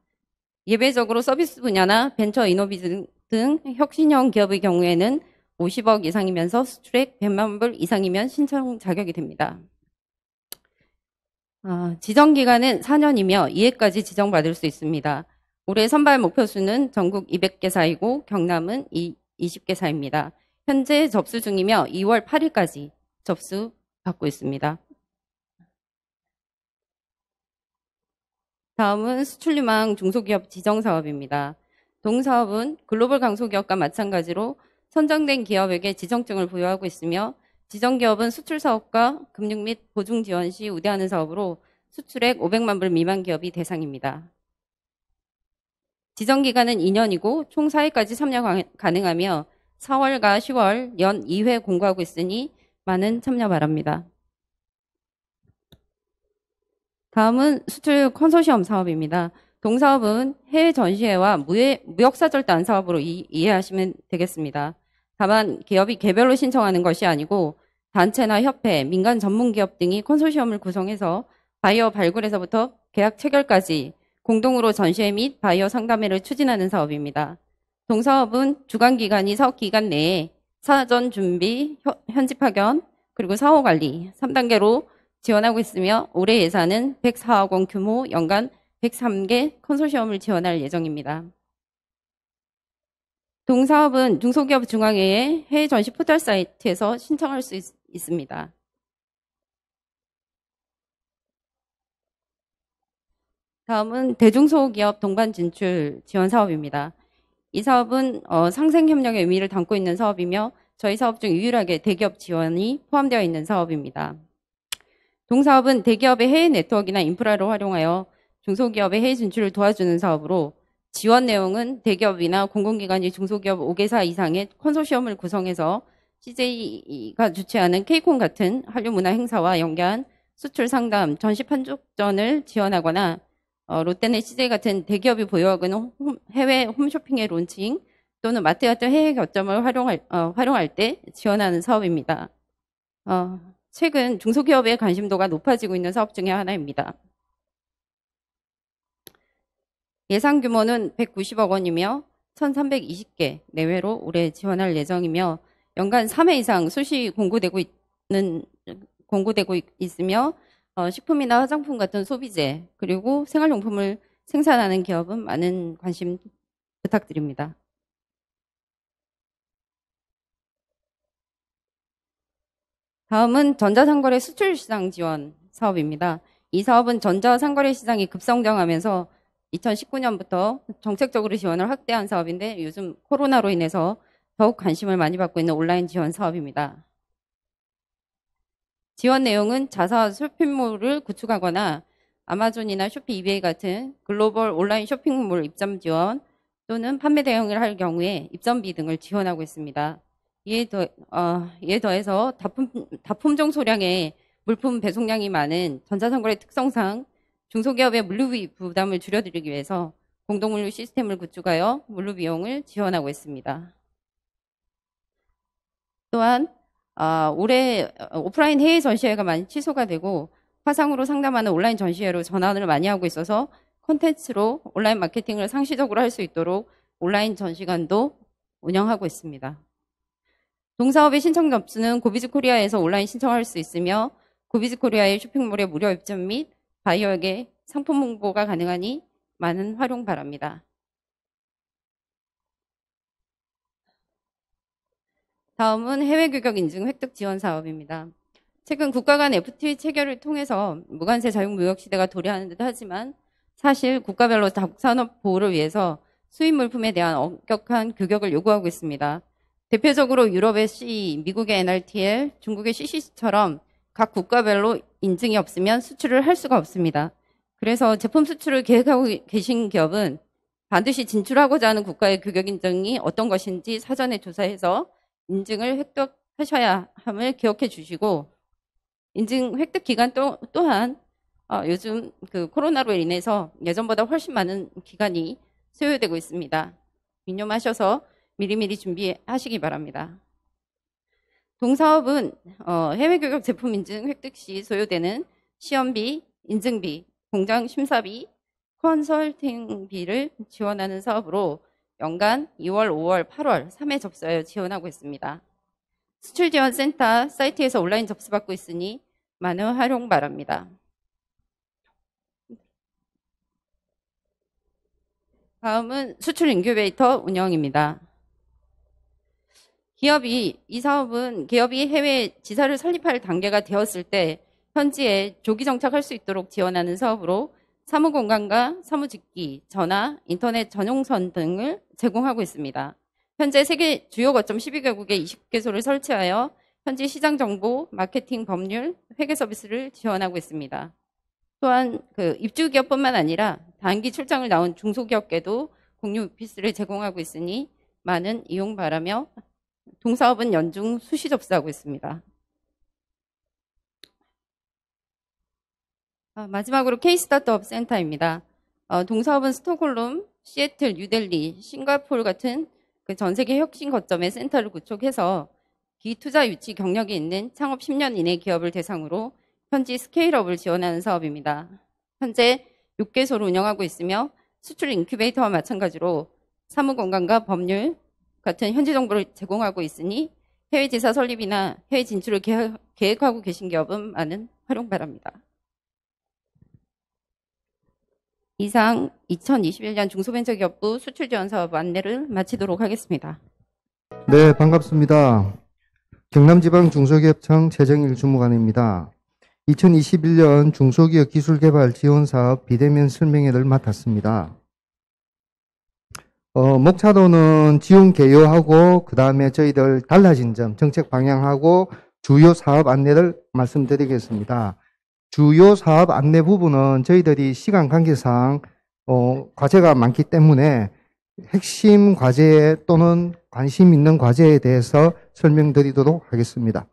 예외적으로 서비스 분야나 벤처 이노비즈 등 혁신형 기업의 경우에는 50억 이상이면서 수출액 100만 불 이상이면 신청 자격이 됩니다. 지정기간은 4년이며 2회까지 지정받을 수 있습니다. 올해 선발 목표 수는 전국 200개사이고 경남은 20개사입니다. 현재 접수 중이며 2월 8일까지 접수 받고 있습니다. 다음은 수출유망 중소기업 지정사업입니다. 동사업은 글로벌 강소기업과 마찬가지로 선정된 기업에게 지정증을 부여하고 있으며 지정기업은 수출사업과 금융 및 보증 지원 시 우대하는 사업으로 수출액 500만 불 미만 기업이 대상입니다. 지정기간은 2년이고 총 4회까지 참여 가능하며 4월과 10월 연 2회 공고하고 있으니 많은 참여 바랍니다. 다음은 수출 컨소시엄 사업입니다. 동사업은 해외 전시회와 무역사절단 사업으로 이해하시면 되겠습니다. 다만 기업이 개별로 신청하는 것이 아니고 단체나 협회, 민간 전문기업 등이 컨소시엄을 구성해서 바이어 발굴에서부터 계약 체결까지 공동으로 전시회 및 바이어 상담회를 추진하는 사업입니다. 동사업은 주관기관이 사업기간 내에 사전 준비, 현지 파견, 그리고 사후 관리 3단계로 지원하고 있으며 올해 예산은 104억 원 규모 연간 103개 컨소시엄을 지원할 예정입니다. 동사업은 중소기업 중앙회의 해외 전시 포털 사이트에서 신청할 수 있습니다. 다음은 대중소기업 동반 진출 지원 사업입니다. 이 사업은 상생협력의 의미를 담고 있는 사업이며 저희 사업 중 유일하게 대기업 지원이 포함되어 있는 사업입니다. 동사업은 대기업의 해외 네트워크나 인프라를 활용하여 중소기업의 해외 진출을 도와주는 사업으로 지원 내용은 대기업이나 공공기관이 중소기업 5개사 이상의 컨소시엄을 구성해서 CJ가 주최하는 K콘 같은 한류 문화 행사와 연계한 수출 상담, 전시 판촉전을 지원하거나 롯데나 CJ 같은 대기업이 보유하고 있는 해외 홈쇼핑의 론칭 또는 마트 같은 해외 거점을 활용할 때 지원하는 사업입니다. 최근 중소기업의 관심도가 높아지고 있는 사업 중에 하나입니다. 예상 규모는 190억 원이며 1320개 내외로 올해 지원할 예정이며 연간 3회 이상 수시 공고되고 있으며 식품이나 화장품 같은 소비재 그리고 생활용품을 생산하는 기업은 많은 관심 부탁드립니다. 다음은 전자상거래 수출시장 지원 사업입니다. 이 사업은 전자상거래 시장이 급성장하면서 2019년부터 정책적으로 지원을 확대한 사업인데 요즘 코로나로 인해서 더욱 관심을 많이 받고 있는 온라인 지원 사업입니다. 지원 내용은 자사 쇼핑몰을 구축하거나 아마존이나 쇼피 이베이 같은 글로벌 온라인 쇼핑몰 입점 지원 또는 판매 대행을 할 경우에 입점비 등을 지원하고 있습니다. 이에 더해서 다품종 소량의 물품 배송량이 많은 전자상거래 특성상 중소기업의 물류비 부담을 줄여드리기 위해서 공동물류 시스템을 구축하여 물류 비용을 지원하고 있습니다. 또한 올해 오프라인 해외 전시회가 많이 취소가 되고 화상으로 상담하는 온라인 전시회로 전환을 많이 하고 있어서 콘텐츠로 온라인 마케팅을 상시적으로 할 수 있도록 온라인 전시관도 운영하고 있습니다. 동사업의 신청 접수는 고비즈 코리아에서 온라인 신청할 수 있으며 고비즈 코리아의 쇼핑몰에 무료 입점 및 바이어에게 상품 홍보가 가능하니 많은 활용 바랍니다. 다음은 해외 규격 인증 획득 지원 사업입니다. 최근 국가 간 FTA 체결을 통해서 무관세 자유무역 시대가 도래하는 듯 하지만 사실 국가별로 작산업 보호를 위해서 수입 물품에 대한 엄격한 규격을 요구하고 있습니다. 대표적으로 유럽의 CE, 미국의 NRTL, 중국의 CCC처럼 각 국가별로 인증이 없으면 수출을 할 수가 없습니다. 그래서 제품 수출을 계획하고 계신 기업은 반드시 진출하고자 하는 국가의 규격 인증이 어떤 것인지 사전에 조사해서 인증을 획득하셔야 함을 기억해 주시고 인증 획득 기간 또한 요즘 그 코로나로 인해서 예전보다 훨씬 많은 기간이 소요되고 있습니다. 유념하셔서 미리미리 준비하시기 바랍니다. 동사업은 해외 교육 제품 인증 획득 시 소요되는 시험비, 인증비, 공장 심사비, 컨설팅비를 지원하는 사업으로 연간 2월, 5월, 8월 3회 접수하여 지원하고 있습니다. 수출지원센터 사이트에서 온라인 접수받고 있으니 많은 활용 바랍니다. 다음은 수출 인큐베이터 운영입니다. 기업이 해외 지사를 설립할 단계가 되었을 때 현지에 조기 정착할 수 있도록 지원하는 사업으로 사무공간과 사무직기, 전화, 인터넷 전용선 등을 제공하고 있습니다. 현재 세계 주요 거점 12개국에 20개소를 설치하여 현지 시장 정보, 마케팅, 법률, 회계 서비스를 지원하고 있습니다. 또한 입주기업뿐만 아니라 단기 출장을 나온 중소기업계도 공유 오피스를 제공하고 있으니 많은 이용 바라며 동사업은 연중 수시 접수하고 있습니다. 마지막으로 K-스타트업 센터입니다. 동사업은 스톡홀름, 시애틀, 뉴델리, 싱가포르 같은 전 세계 혁신 거점의 센터를 구축해서 기투자 유치 경력이 있는 창업 10년 이내 기업을 대상으로 현지 스케일업을 지원하는 사업입니다. 현재 6개소를 운영하고 있으며 수출 인큐베이터와 마찬가지로 사무공간과 법률 같은 현지 정보를 제공하고 있으니 해외 지사 설립이나 해외 진출을 계획하고 계신 기업은 많은 활용 바랍니다. 이상 2021년 중소벤처기업부 수출지원사업 안내를 마치도록 하겠습니다. 네, 반갑습니다. 경남지방중소기업청 최정일 주무관입니다. 2021년 중소기업 기술개발 지원사업 비대면 설명회를 맡았습니다. 목차로는 지원 개요하고 그 다음에 저희들 달라진 점, 정책 방향하고 주요 사업 안내를 말씀드리겠습니다. 주요 사업 안내 부분은 저희들이 시간 관계상 과제가 많기 때문에 핵심 과제 또는 관심 있는 과제에 대해서 설명드리도록 하겠습니다.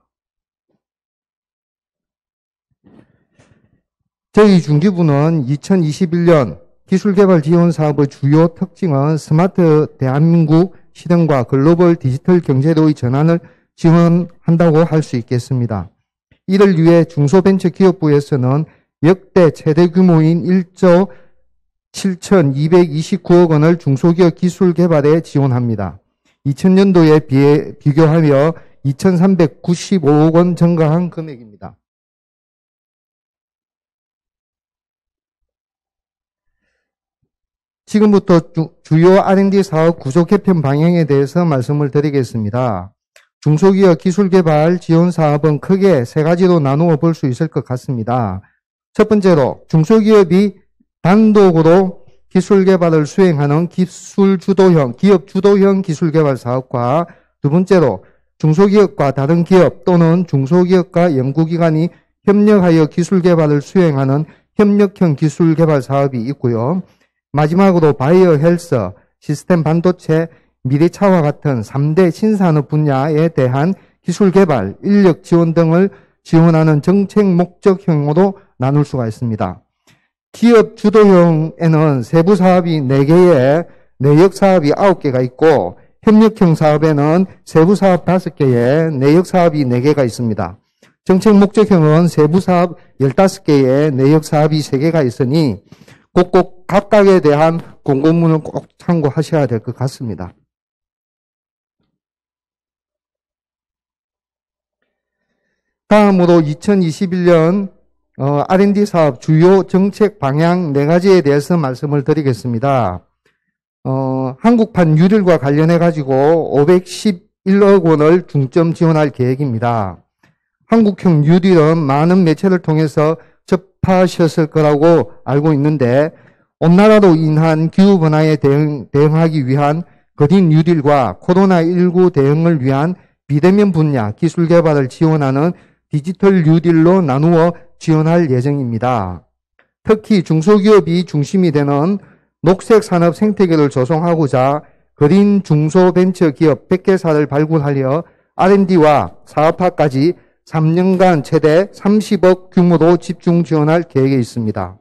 저희 중기부는 2021년 기술개발 지원 사업의 주요 특징은 스마트 대한민국 실현과 글로벌 디지털 경제로의 전환을 지원한다고 할 수 있겠습니다. 이를 위해 중소벤처기업부에서는 역대 최대 규모인 1조 7,229억 원을 중소기업 기술 개발에 지원합니다. 2000년도에 비교하며 2,395억 원 증가한 금액입니다. 지금부터 주요 R&D 사업 구조 개편 방향에 대해서 말씀을 드리겠습니다. 중소기업 기술개발 지원 사업은 크게 세 가지로 나누어 볼 수 있을 것 같습니다. 첫 번째로 중소기업이 단독으로 기술개발을 수행하는 기업 주도형 기술개발 사업과 두 번째로 중소기업과 다른 기업 또는 중소기업과 연구기관이 협력하여 기술개발을 수행하는 협력형 기술개발 사업이 있고요. 마지막으로 바이오 헬스, 시스템 반도체, 미래차와 같은 3대 신산업 분야에 대한 기술개발, 인력 지원 등을 지원하는 정책 목적형으로 나눌 수가 있습니다. 기업 주도형에는 세부 사업이 4개에 내역 사업이 9개가 있고 협력형 사업에는 세부 사업 5개에 내역 사업이 4개가 있습니다. 정책 목적형은 세부 사업 15개에 내역 사업이 3개가 있으니 꼭 각각에 대한 공고문을 꼭 참고하셔야 될 것 같습니다. 다음으로 2021년 R&D 사업 주요 정책 방향 4가지에 대해서 말씀을 드리겠습니다. 한국판 뉴딜과 관련해 가지고 511억 원을 중점 지원할 계획입니다. 한국형 뉴딜은 많은 매체를 통해서 접하셨을 거라고 알고 있는데 온난화로 인한 기후변화에 대응하기 위한 그린 뉴딜과 코로나19 대응을 위한 비대면 분야 기술 개발을 지원하는 디지털 뉴딜로 나누어 지원할 예정입니다. 특히 중소기업이 중심이 되는 녹색 산업 생태계를 조성하고자 그린 중소벤처기업 100개사를 발굴하려 R&D와 사업화까지 3년간 최대 30억 규모로 집중 지원할 계획에 있습니다.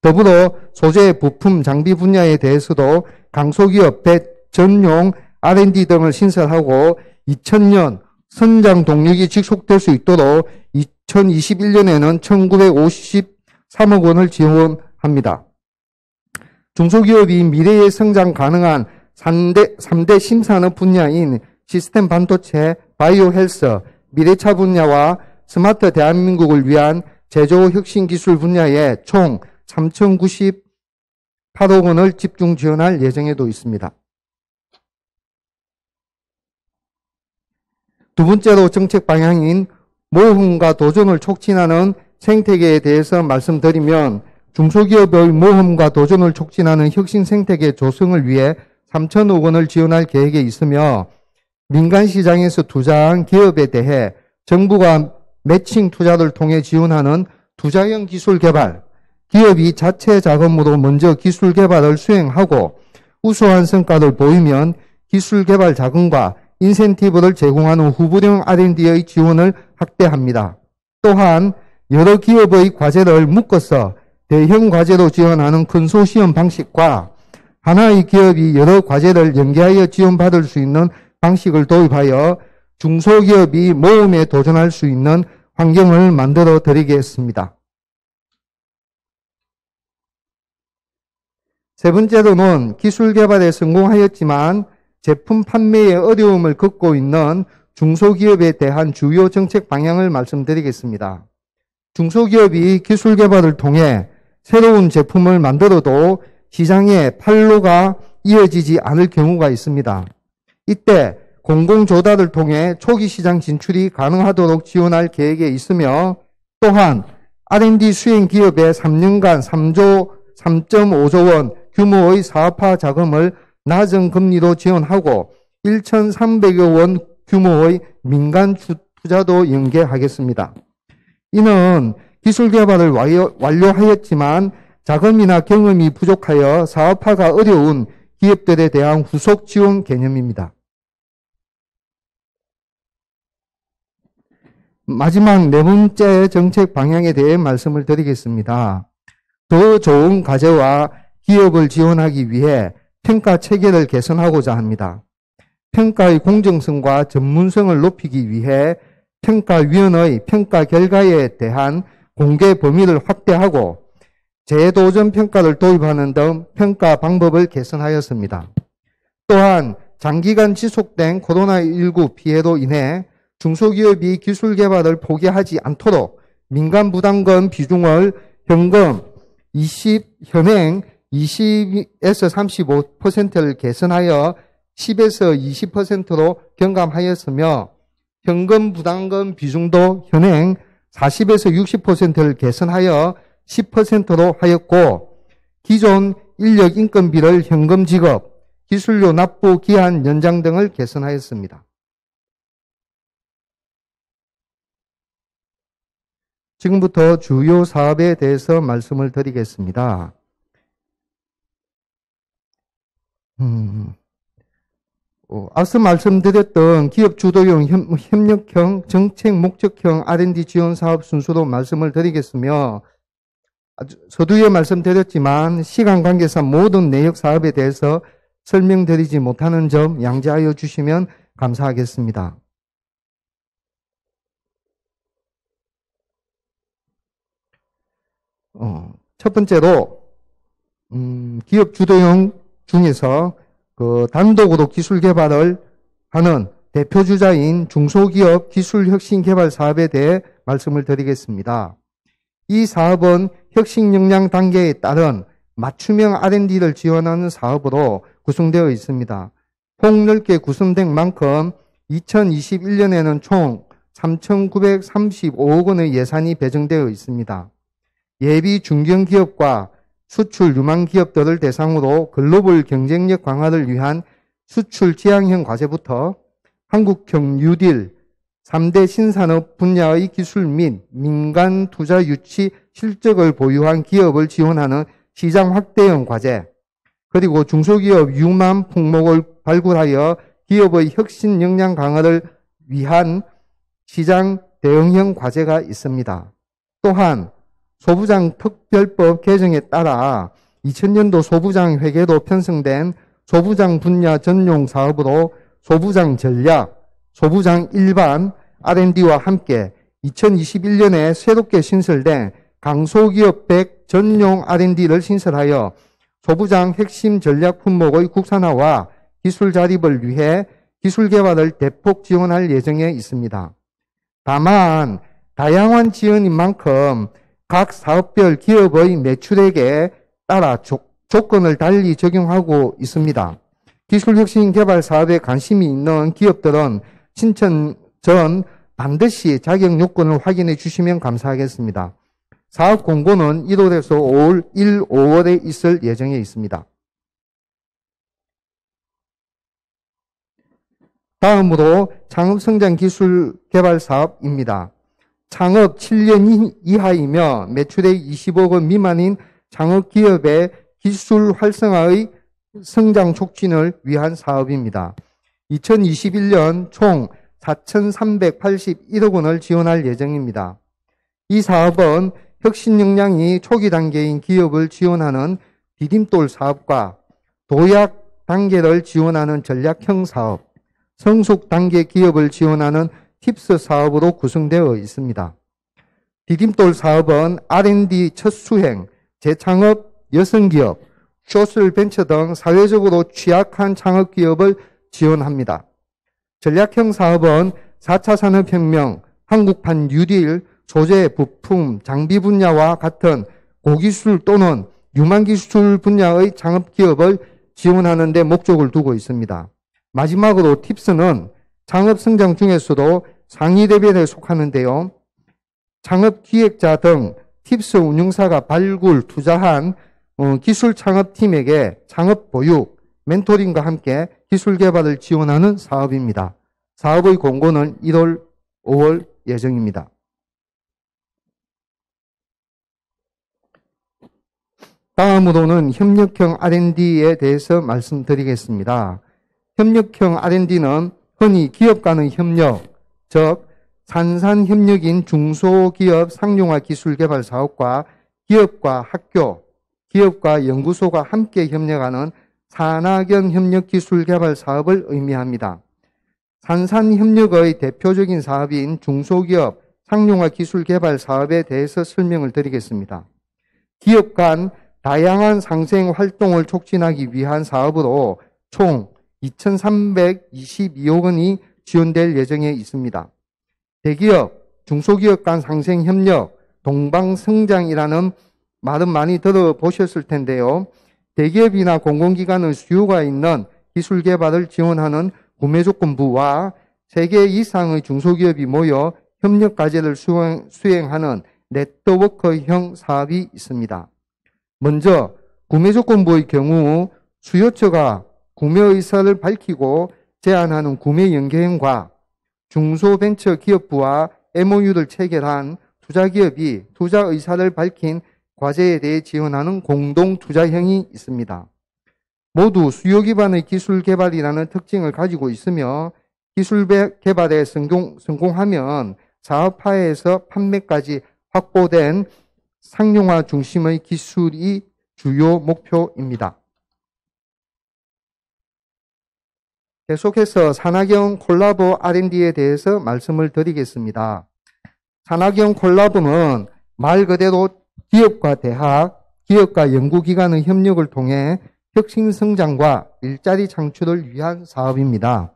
더불어 소재, 부품, 장비 분야에 대해서도 강소기업 100 전용 R&D 등을 신설하고 2000년 성장 동력이 지속될 수 있도록 2021년에는 1953억 원을 지원합니다. 중소기업이 미래의 성장 가능한 3대 신산업 분야인 시스템 반도체, 바이오 헬스, 미래차 분야와 스마트 대한민국을 위한 제조 혁신 기술 분야에 총 8억 원을 집중 지원할 예정에도 있습니다. 두 번째로 정책 방향인 모험과 도전을 촉진하는 생태계에 대해서 말씀드리면 중소기업의 모험과 도전을 촉진하는 혁신 생태계 조성을 위해 3천억 원을 지원할 계획에 있으며 민간 시장에서 투자한 기업에 대해 정부가 매칭 투자를 통해 지원하는 투자형 기술 개발, 기업이 자체 자금으로 먼저 기술 개발을 수행하고 우수한 성과를 보이면 기술 개발 자금과 인센티브를 제공하는 후보령 R&D의 지원을 확대합니다. 또한 여러 기업의 과제를 묶어서 대형 과제로 지원하는 컨소시엄 방식과 하나의 기업이 여러 과제를 연계하여 지원받을 수 있는 방식을 도입하여 중소기업이 모험에 도전할 수 있는 환경을 만들어 드리겠습니다. 세 번째로는 기술 개발에 성공하였지만 제품 판매에 어려움을 겪고 있는 중소기업에 대한 주요 정책 방향을 말씀드리겠습니다. 중소기업이 기술 개발을 통해 새로운 제품을 만들어도 시장에 판로가 이어지지 않을 경우가 있습니다. 이때 공공조달을 통해 초기 시장 진출이 가능하도록 지원할 계획에 있으며 또한 R&D 수행 기업에 3년간 3.5조 원 규모의 사업화 자금을 낮은 금리로 지원하고 1,300여 원 규모의 민간 투자도 연계하겠습니다. 이는 기술 개발을 완료하였지만 자금이나 경험이 부족하여 사업화가 어려운 기업들에 대한 후속 지원 개념입니다. 마지막 네 번째 정책 방향에 대해 말씀을 드리겠습니다. 더 좋은 과제와 기업을 지원하기 위해 평가 체계를 개선하고자 합니다. 평가의 공정성과 전문성을 높이기 위해 평가위원의 평가 결과에 대한 공개 범위를 확대하고 재도전 평가를 도입하는 등 평가 방법을 개선하였습니다. 또한 장기간 지속된 코로나19 피해로 인해 중소기업이 기술 개발을 포기하지 않도록 민간 부담금 비중을 현행 20에서 35%를 개선하여 10에서 20%로 경감하였으며 현금 부담금 비중도 현행 40에서 60%를 개선하여 10%로 하였고 기존 인력 인건비를 현금 지급, 기술료 납부 기한 연장 등을 개선하였습니다. 지금부터 주요 사업에 대해서 말씀을 드리겠습니다. 앞서 말씀드렸던 기업 주도형 협력형 정책 목적형 R&D 지원 사업 순서로 말씀을 드리겠으며 서두에 말씀드렸지만 시간 관계상 모든 내역 사업에 대해서 설명드리지 못하는 점 양지하여 주시면 감사하겠습니다. 첫 번째로 기업 주도형 중에서 단독으로 기술 개발을 하는 대표주자인 중소기업 기술혁신개발 사업에 대해 말씀을 드리겠습니다. 이 사업은 혁신 역량 단계에 따른 맞춤형 R&D를 지원하는 사업으로 구성되어 있습니다. 폭넓게 구성된 만큼 2021년에는 총 3,935억 원의 예산이 배정되어 있습니다. 예비 중견기업과 수출 유망 기업들을 대상으로 글로벌 경쟁력 강화를 위한 수출 지향형 과제부터 한국형 뉴딜, 3대 신산업 분야의 기술 및 민간 투자 유치 실적을 보유한 기업을 지원하는 시장 확대형 과제, 그리고 중소기업 유망 품목을 발굴하여 기업의 혁신 역량 강화를 위한 시장 대응형 과제가 있습니다. 또한 소부장 특별법 개정에 따라 2000년도 소부장 회계로 편성된 소부장 분야 전용 사업으로 소부장 전략, 소부장 일반, R&D와 함께 2021년에 새롭게 신설된 강소기업 100 전용 R&D를 신설하여 소부장 핵심 전략 품목의 국산화와 기술 자립을 위해 기술 개발을 대폭 지원할 예정에 있습니다. 다만 다양한 지원인 만큼 각 사업별 기업의 매출액에 따라 조건을 달리 적용하고 있습니다. 기술혁신개발 사업에 관심이 있는 기업들은 신청 전 반드시 자격 요건을 확인해 주시면 감사하겠습니다. 사업 공고는 1월에서 5월에 있을 예정에 있습니다. 다음으로 창업성장기술개발사업입니다. 창업 7년 이하이며 매출액 20억 원 미만인 창업기업의 기술 활성화의 성장 촉진을 위한 사업입니다. 2021년 총 4,381억 원을 지원할 예정입니다. 이 사업은 혁신 역량이 초기 단계인 기업을 지원하는 디딤돌 사업과 도약 단계를 지원하는 전략형 사업, 성숙 단계 기업을 지원하는 팁스 사업으로 구성되어 있습니다. 디딤돌 사업은 R&D 첫 수행, 재창업, 여성기업, 소셜벤처 등 사회적으로 취약한 창업기업을 지원합니다. 전략형 사업은 4차 산업혁명, 한국판 뉴딜, 소재, 부품, 장비 분야와 같은 고기술 또는 유망기술 분야의 창업기업을 지원하는 데 목적을 두고 있습니다. 마지막으로 팁스는 창업성장 중에서도 상위 레벨에 속하는데요. 창업기획자 등 팁스 운영사가 발굴, 투자한 기술 창업팀에게 창업 보육, 멘토링과 함께 기술 개발을 지원하는 사업입니다. 사업의 공고는 1월, 5월 예정입니다. 다음으로는 협력형 R&D에 대해서 말씀드리겠습니다. 협력형 R&D는 흔히 기업 간의 협력, 즉 산산협력인 중소기업 상용화 기술개발 사업과 기업과 학교, 기업과 연구소가 함께 협력하는 산학연 협력 기술개발 사업을 의미합니다. 산산협력의 대표적인 사업인 중소기업 상용화 기술개발 사업에 대해서 설명을 드리겠습니다. 기업 간 다양한 상생 활동을 촉진하기 위한 사업으로 총 2,322억 원이 지원될 예정에 있습니다. 대기업, 중소기업 간 상생 협력, 동방성장이라는 말은 많이 들어보셨을 텐데요. 대기업이나 공공기관의 수요가 있는 기술 개발을 지원하는 구매조건부와 3개 이상의 중소기업이 모여 협력 과제를 수행하는 네트워크형 사업이 있습니다. 먼저 구매조건부의 경우 수요처가 구매 의사를 밝히고 제안하는 구매 연계형과 중소벤처기업부와 MOU를 체결한 투자기업이 투자 의사를 밝힌 과제에 대해 지원하는 공동투자형이 있습니다. 모두 수요 기반의 기술 개발이라는 특징을 가지고 있으며 기술 개발에 성공하면 사업화에서 판매까지 확보된 상용화 중심의 기술이 주요 목표입니다. 계속해서 산학형 콜라보 R&D에 대해서 말씀을 드리겠습니다. 산학형 콜라보는 말 그대로 기업과 대학, 기업과 연구기관의 협력을 통해 혁신 성장과 일자리 창출을 위한 사업입니다.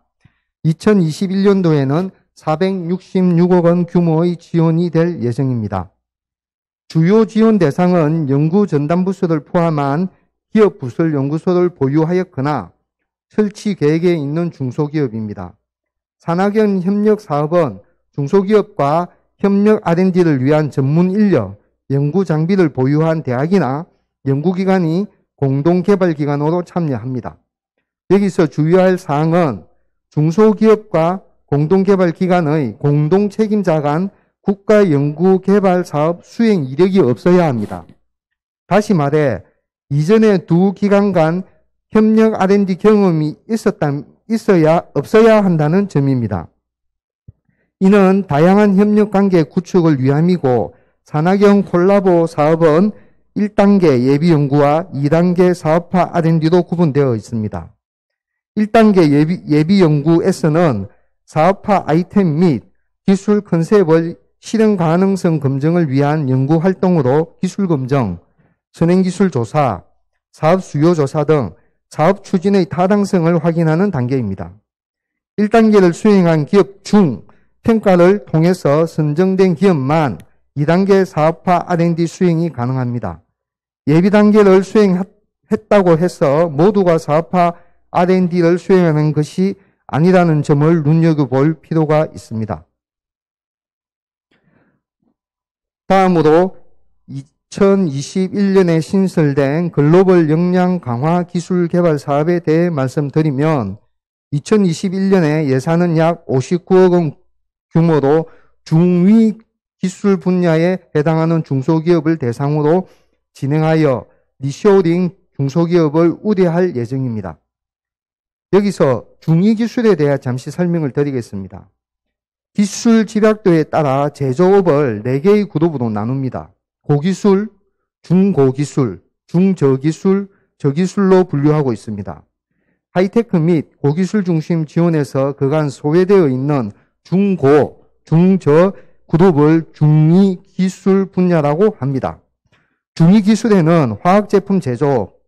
2021년도에는 466억 원 규모의 지원이 될 예정입니다. 주요 지원 대상은 연구전담부서를 포함한 기업 부설 연구소를 보유하였거나 설치 계획에 있는 중소기업입니다. 산학연 협력 사업은 중소기업과 협력 R&D를 위한 전문 인력, 연구 장비를 보유한 대학이나 연구기관이 공동개발기관으로 참여합니다. 여기서 주의할 사항은 중소기업과 공동개발기관의 공동책임자 간 국가연구개발사업 수행 이력이 없어야 합니다. 다시 이전에 두 기관 간 협력 R&D 경험이 없어야 한다는 점입니다. 이는 다양한 협력 관계 구축을 위함이고 산학형 콜라보 사업은 1단계 예비연구와 2단계 사업화 R&D로 구분되어 있습니다. 1단계 예비연구에서는 사업화 아이템 및 기술 컨셉의 실행 가능성 검증을 위한 연구 활동으로 기술 검증, 선행기술 조사, 사업 수요 조사 등 사업 추진의 타당성을 확인하는 단계입니다. 1단계를 수행한 기업 중 평가를 통해서 선정된 기업만 2단계 사업화 R&D 수행이 가능합니다. 예비 단계를 수행했던 했다고 해서 모두가 사업화 R&D를 수행하는 것이 아니라는 점을 눈여겨볼 필요가 있습니다. 다음으로 2021년에 신설된 글로벌 역량 강화 기술 개발 사업에 대해 말씀드리면 2021년에 예산은 약 59억 원 규모로 중위 기술 분야에 해당하는 중소기업을 대상으로 진행하여 리쇼링 중소기업을 우대할 예정입니다. 여기서 중위 기술에 대해 잠시 설명을 드리겠습니다. 기술 집약도에 따라 제조업을 4개의 그룹으로 나눕니다. 고기술, 중고기술, 중저기술, 저기술로 분류하고 있습니다. 하이테크 및 고기술 중심 지원에서 그간 소외되어 있는 중고, 중저 그룹을 중위 기술 분야라고 합니다. 중위 기술에는 화학제품 제조업,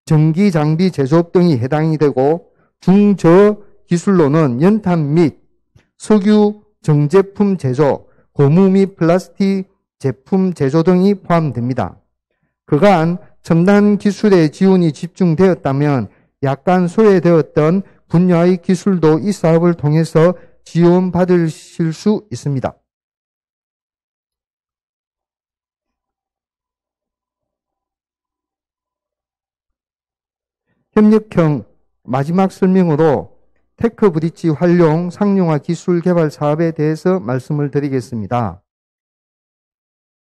전기 장비 제조업 등이 해당이 되고 중저 기술로는 연탄 및 석유 정제품 제조, 고무 및 플라스틱 제품 제조 등이 포함됩니다. 그간 첨단 기술의 지원이 집중되었다면 약간 소외되었던 분야의 기술도 이 사업을 통해서 지원받으실 수 있습니다. 협력형 마지막 설명으로 테크 브릿지 활용 상용화 기술 개발 사업에 대해서 말씀을 드리겠습니다.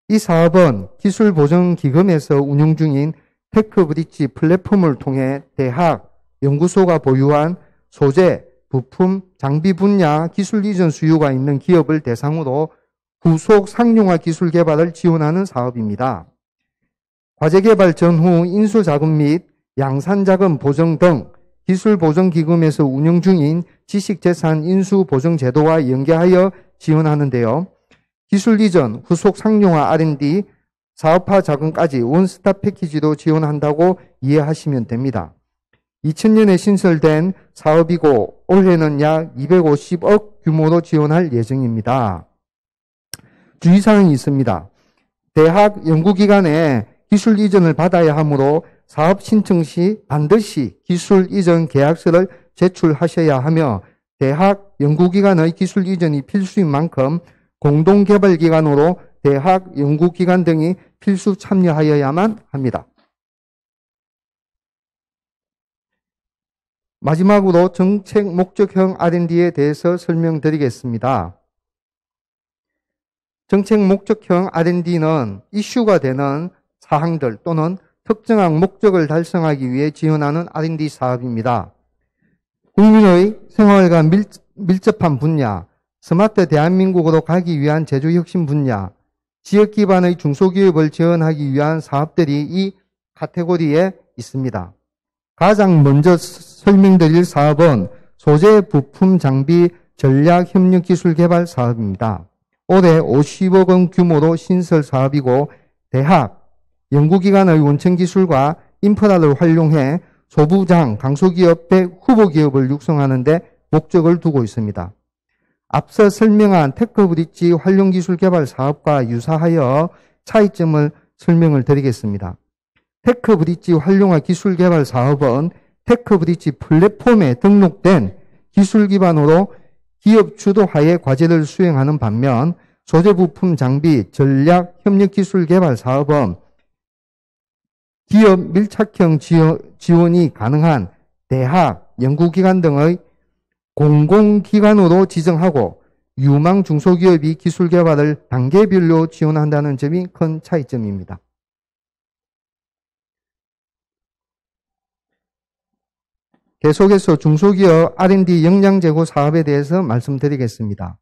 이 사업은 기술보전기금에서 운영 중인 테크 브릿지 플랫폼을 통해 대학, 연구소가 보유한 소재, 부품, 장비 분야 기술 이전 수요가 있는 기업을 대상으로 후속 상용화 기술 개발을 지원하는 사업입니다. 과제 개발 전후 인수자금 및 양산자금 보정 등 기술보전기금에서 운영 중인 지식재산 인수보정제도와 연계하여 지원하는데요. 기술 이전, 후속 상용화 R&D, 사업화 자금까지 원스톱 패키지로 지원한다고 이해하시면 됩니다. 2000년에 신설된 사업이고 올해는 약 250억 규모로 지원할 예정입니다. 주의사항이 있습니다. 대학 연구기관에 기술 이전을 받아야 하므로 사업 신청 시 반드시 기술 이전 계약서를 제출하셔야 하며 대학 연구기관의 기술 이전이 필수인 만큼 공동개발기관으로 대학 연구기관 등이 필수 참여하여야만 합니다. 마지막으로 정책 목적형 R&D에 대해서 설명드리겠습니다. 정책 목적형 R&D는 이슈가 되는 사항들 또는 특정한 목적을 달성하기 위해 지원하는 R&D 사업입니다. 국민의 생활과 밀접한 분야, 스마트 대한민국으로 가기 위한 제조혁신 분야, 지역 기반의 중소기업을 지원하기 위한 사업들이 이 카테고리에 있습니다. 가장 먼저 설명드릴 사업은 소재, 부품, 장비, 전략, 협력, 기술 개발 사업입니다. 올해 50억 원 규모로 신설 사업이고 대학, 연구기관의 원천기술과 인프라를 활용해 소부장, 강소기업 100 후보기업을 육성하는 데 목적을 두고 있습니다. 앞서 설명한 테크브릿지 활용기술 개발 사업과 유사하여 차이점을 설명을 드리겠습니다. 테크브릿지 활용화 기술 개발 사업은 테크브릿지 플랫폼에 등록된 기술 기반으로 기업 주도하에 과제를 수행하는 반면 소재 부품 장비 전략 협력 기술 개발 사업은 기업 밀착형 지원이 가능한 대학, 연구기관 등의 공공기관으로 지정하고 유망 중소기업이 기술 개발을 단계별로 지원한다는 점이 큰 차이점입니다. 계속해서 중소기업 R&D 역량 제고 사업에 대해서 말씀드리겠습니다.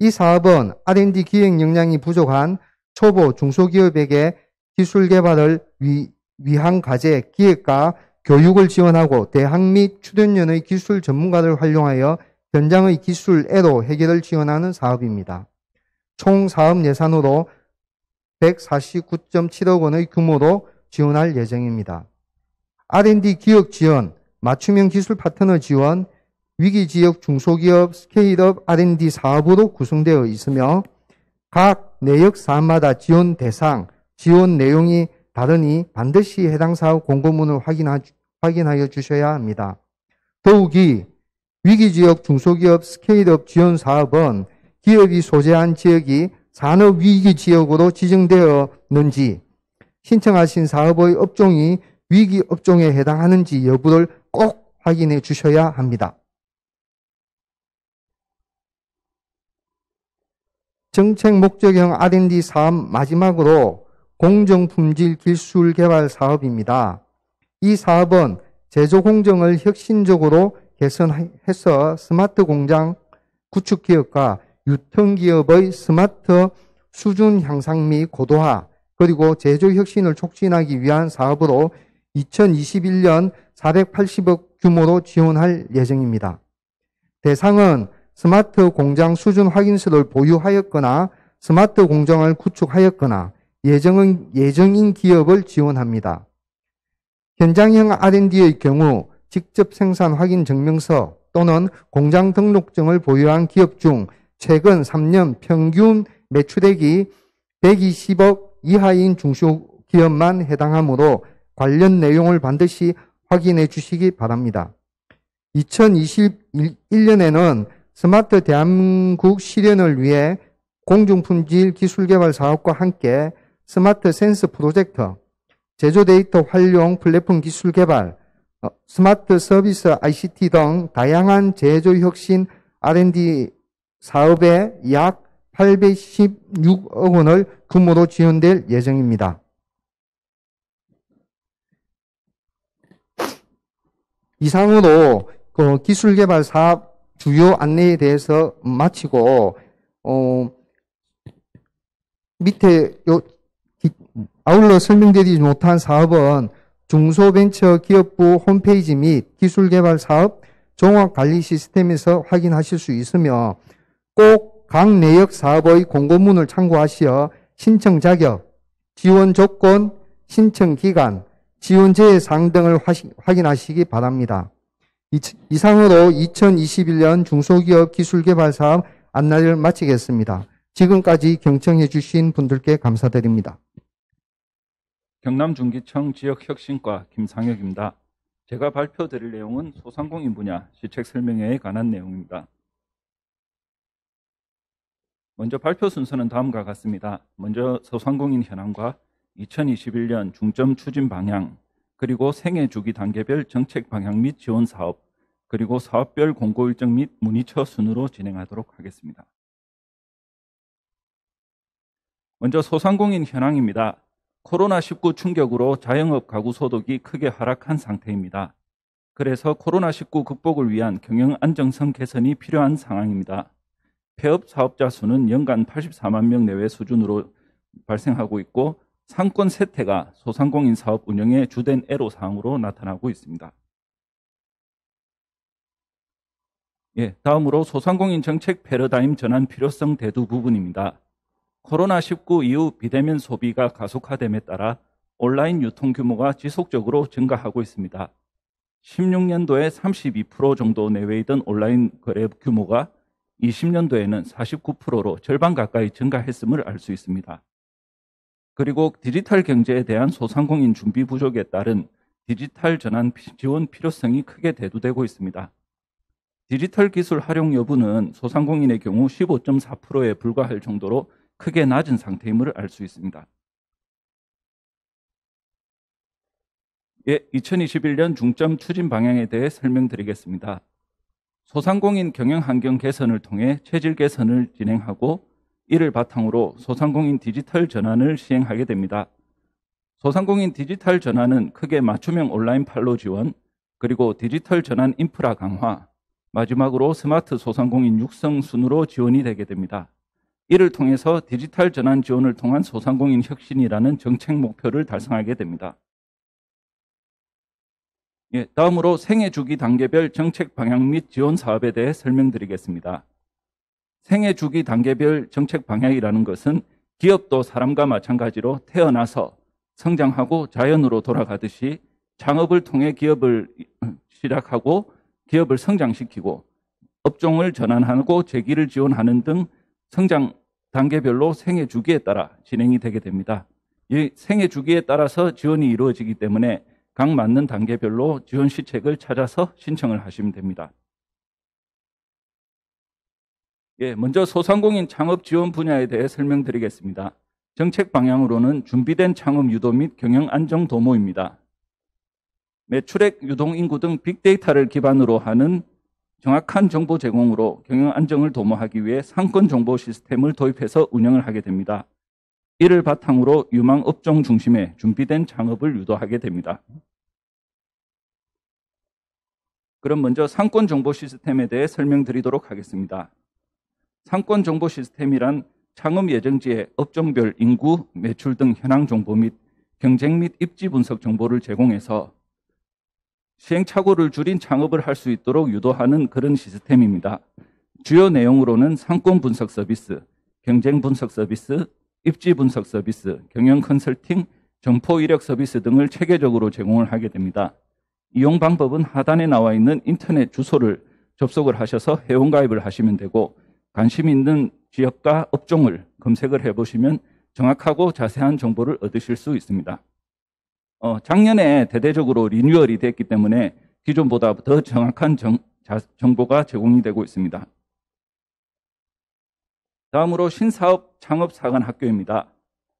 이 사업은 R&D 기획 역량이 부족한 초보 중소기업에게 기술 개발을 위한 과제, 기획과 교육을 지원하고 대학 및 출연연의 기술 전문가를 활용하여 현장의 기술 애로 해결을 지원하는 사업입니다. 총 사업 예산으로 149.7억 원의 규모로 지원할 예정입니다. R&D 기업 지원, 맞춤형 기술 파트너 지원, 위기지역 중소기업 스케일업 R&D 사업으로 구성되어 있으며 각 내역 사업마다 지원 대상, 지원 내용이 다르니 반드시 해당 사업 공고문을 확인하여 주셔야 합니다. 더욱이 위기지역 중소기업 스케일업 지원 사업은 기업이 소재한 지역이 산업위기지역으로 지정되었는지, 신청하신 사업의 업종이 위기업종에 해당하는지 여부를 꼭 확인해 주셔야 합니다. 정책 목적형 R&D 사업 마지막으로 공정품질 기술 개발 사업입니다. 이 사업은 제조 공정을 혁신적으로 개선해서 스마트 공장 구축 기업과 유통 기업의 스마트 수준 향상 및 고도화, 그리고 제조 혁신을 촉진하기 위한 사업으로 2021년 480억 규모로 지원할 예정입니다. 대상은 스마트 공장 수준 확인서를 보유하였거나 스마트 공장을 구축하였거나 예정인 기업을 지원합니다. 현장형 R&D의 경우 직접 생산 확인 증명서 또는 공장 등록증을 보유한 기업 중 최근 3년 평균 매출액이 120억 이하인 중소기업만 해당하므로 관련 내용을 반드시 확인해 주시기 바랍니다. 2021년에는 스마트 대한민국 실현을 위해 공중품질 기술개발 사업과 함께 스마트 센스 프로젝트, 제조 데이터 활용 플랫폼 기술 개발, 스마트 서비스 ICT 등 다양한 제조 혁신 R&D 사업에 약 816억 원을 규모로 지원될 예정입니다. 이상으로 기술개발 사업 주요 안내에 대해서 마치고 밑에 아울러 설명드리지 못한 사업은 중소벤처기업부 홈페이지 및 기술개발 사업 종합관리 시스템에서 확인하실 수 있으며 꼭 각 내역 사업의 공고문을 참고하시어 신청 자격, 지원 조건, 신청 기간, 지원 제외 사항 등을 확인하시기 바랍니다. 이상으로 2021년 중소기업 기술개발 사업 안내를 마치겠습니다. 지금까지 경청해 주신 분들께 감사드립니다. 경남중기청 지역혁신과 김상혁입니다. 제가 발표드릴 내용은 소상공인 분야 시책 설명회에 관한 내용입니다. 먼저 발표 순서는 다음과 같습니다. 먼저 소상공인 현황과 2021년 중점 추진 방향, 그리고 생애 주기 단계별 정책 방향 및 지원 사업, 그리고 사업별 공고 일정 및 문의처 순으로 진행하도록 하겠습니다. 먼저 소상공인 현황입니다. 코로나19 충격으로 자영업 가구 소득이 크게 하락한 상태입니다. 그래서 코로나19 극복을 위한 경영 안정성 개선이 필요한 상황입니다. 폐업 사업자 수는 연간 84만 명 내외 수준으로 발생하고 있고 상권 쇠퇴가 소상공인 사업 운영의 주된 애로사항으로 나타나고 있습니다. 다음으로 소상공인 정책 패러다임 전환 필요성 대두 부분입니다. 코로나19 이후 비대면 소비가 가속화됨에 따라 온라인 유통 규모가 지속적으로 증가하고 있습니다. 16년도에 32% 정도 내외이던 온라인 거래 규모가 20년도에는 49%로 절반 가까이 증가했음을 알 수 있습니다. 그리고 디지털 경제에 대한 소상공인 준비 부족에 따른 디지털 전환 지원 필요성이 크게 대두되고 있습니다. 디지털 기술 활용 여부는 소상공인의 경우 15.4%에 불과할 정도로 크게 낮은 상태임을 알 수 있습니다. 2021년 중점 추진 방향에 대해 설명드리겠습니다. 소상공인 경영 환경 개선을 통해 체질 개선을 진행하고 이를 바탕으로 소상공인 디지털 전환을 시행하게 됩니다. 소상공인 디지털 전환은 크게 맞춤형 온라인 판로 지원, 그리고 디지털 전환 인프라 강화, 마지막으로 스마트 소상공인 육성 순으로 지원이 되게 됩니다. 이를 통해서 디지털 전환 지원을 통한 소상공인 혁신이라는 정책 목표를 달성하게 됩니다. 다음으로 생애 주기 단계별 정책 방향 및 지원 사업에 대해 설명드리겠습니다. 생애 주기 단계별 정책 방향이라는 것은 기업도 사람과 마찬가지로 태어나서 성장하고 자연으로 돌아가듯이 창업을 통해 기업을 시작하고 기업을 성장시키고 업종을 전환하고 재기를 지원하는 등 성장 단계별로 생애 주기에 따라 진행이 되게 됩니다. 이 생애 주기에 따라서 지원이 이루어지기 때문에 각 맞는 단계별로 지원 시책을 찾아서 신청을 하시면 됩니다. 먼저 소상공인 창업 지원 분야에 대해 설명드리겠습니다. 정책 방향으로는 준비된 창업 유도 및 경영 안정 도모입니다. 매출액, 유동 인구 등 빅데이터를 기반으로 하는 정확한 정보 제공으로 경영 안정을 도모하기 위해 상권 정보 시스템을 도입해서 운영을 하게 됩니다. 이를 바탕으로 유망 업종 중심의 준비된 창업을 유도하게 됩니다. 그럼 먼저 상권 정보 시스템에 대해 설명드리도록 하겠습니다. 상권 정보 시스템이란 창업 예정지의 업종별 인구, 매출 등 현황 정보 및 경쟁 및 입지 분석 정보를 제공해서 시행착오를 줄인 창업을 할 수 있도록 유도하는 그런 시스템입니다. 주요 내용으로는 상권 분석 서비스, 경쟁 분석 서비스, 입지 분석 서비스, 경영 컨설팅, 점포 이력 서비스 등을 체계적으로 제공을 하게 됩니다. 이용 방법은 하단에 나와 있는 인터넷 주소를 접속을 하셔서 회원가입을 하시면 되고, 관심 있는 지역과 업종을 검색을 해보시면 정확하고 자세한 정보를 얻으실 수 있습니다. 작년에 대대적으로 리뉴얼이 됐기 때문에 기존보다 더 정확한 정보가 제공이 되고 있습니다. 다음으로 신사업 창업사관학교입니다.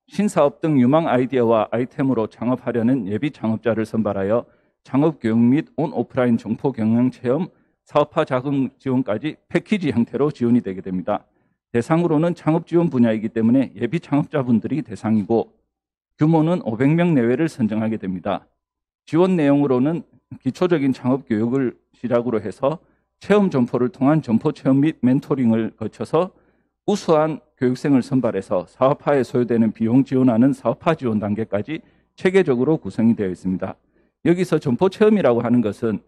신사업 등 유망 아이디어와 아이템으로 창업하려는 예비 창업자를 선발하여 창업교육 및 온오프라인 정포 경영 체험, 사업화 자금 지원까지 패키지 형태로 지원이 되게 됩니다. 대상으로는 창업 지원 분야이기 때문에 예비 창업자분들이 대상이고, 규모는 500명 내외를 선정하게 됩니다. 지원 내용으로는 기초적인 창업 교육을 시작으로 해서 체험 점포를 통한 점포 체험 및 멘토링을 거쳐서 우수한 교육생을 선발해서 사업화에 소요되는 비용 지원하는 사업화 지원 단계까지 체계적으로 구성이 되어 있습니다. 여기서 점포 체험이라고 하는 것은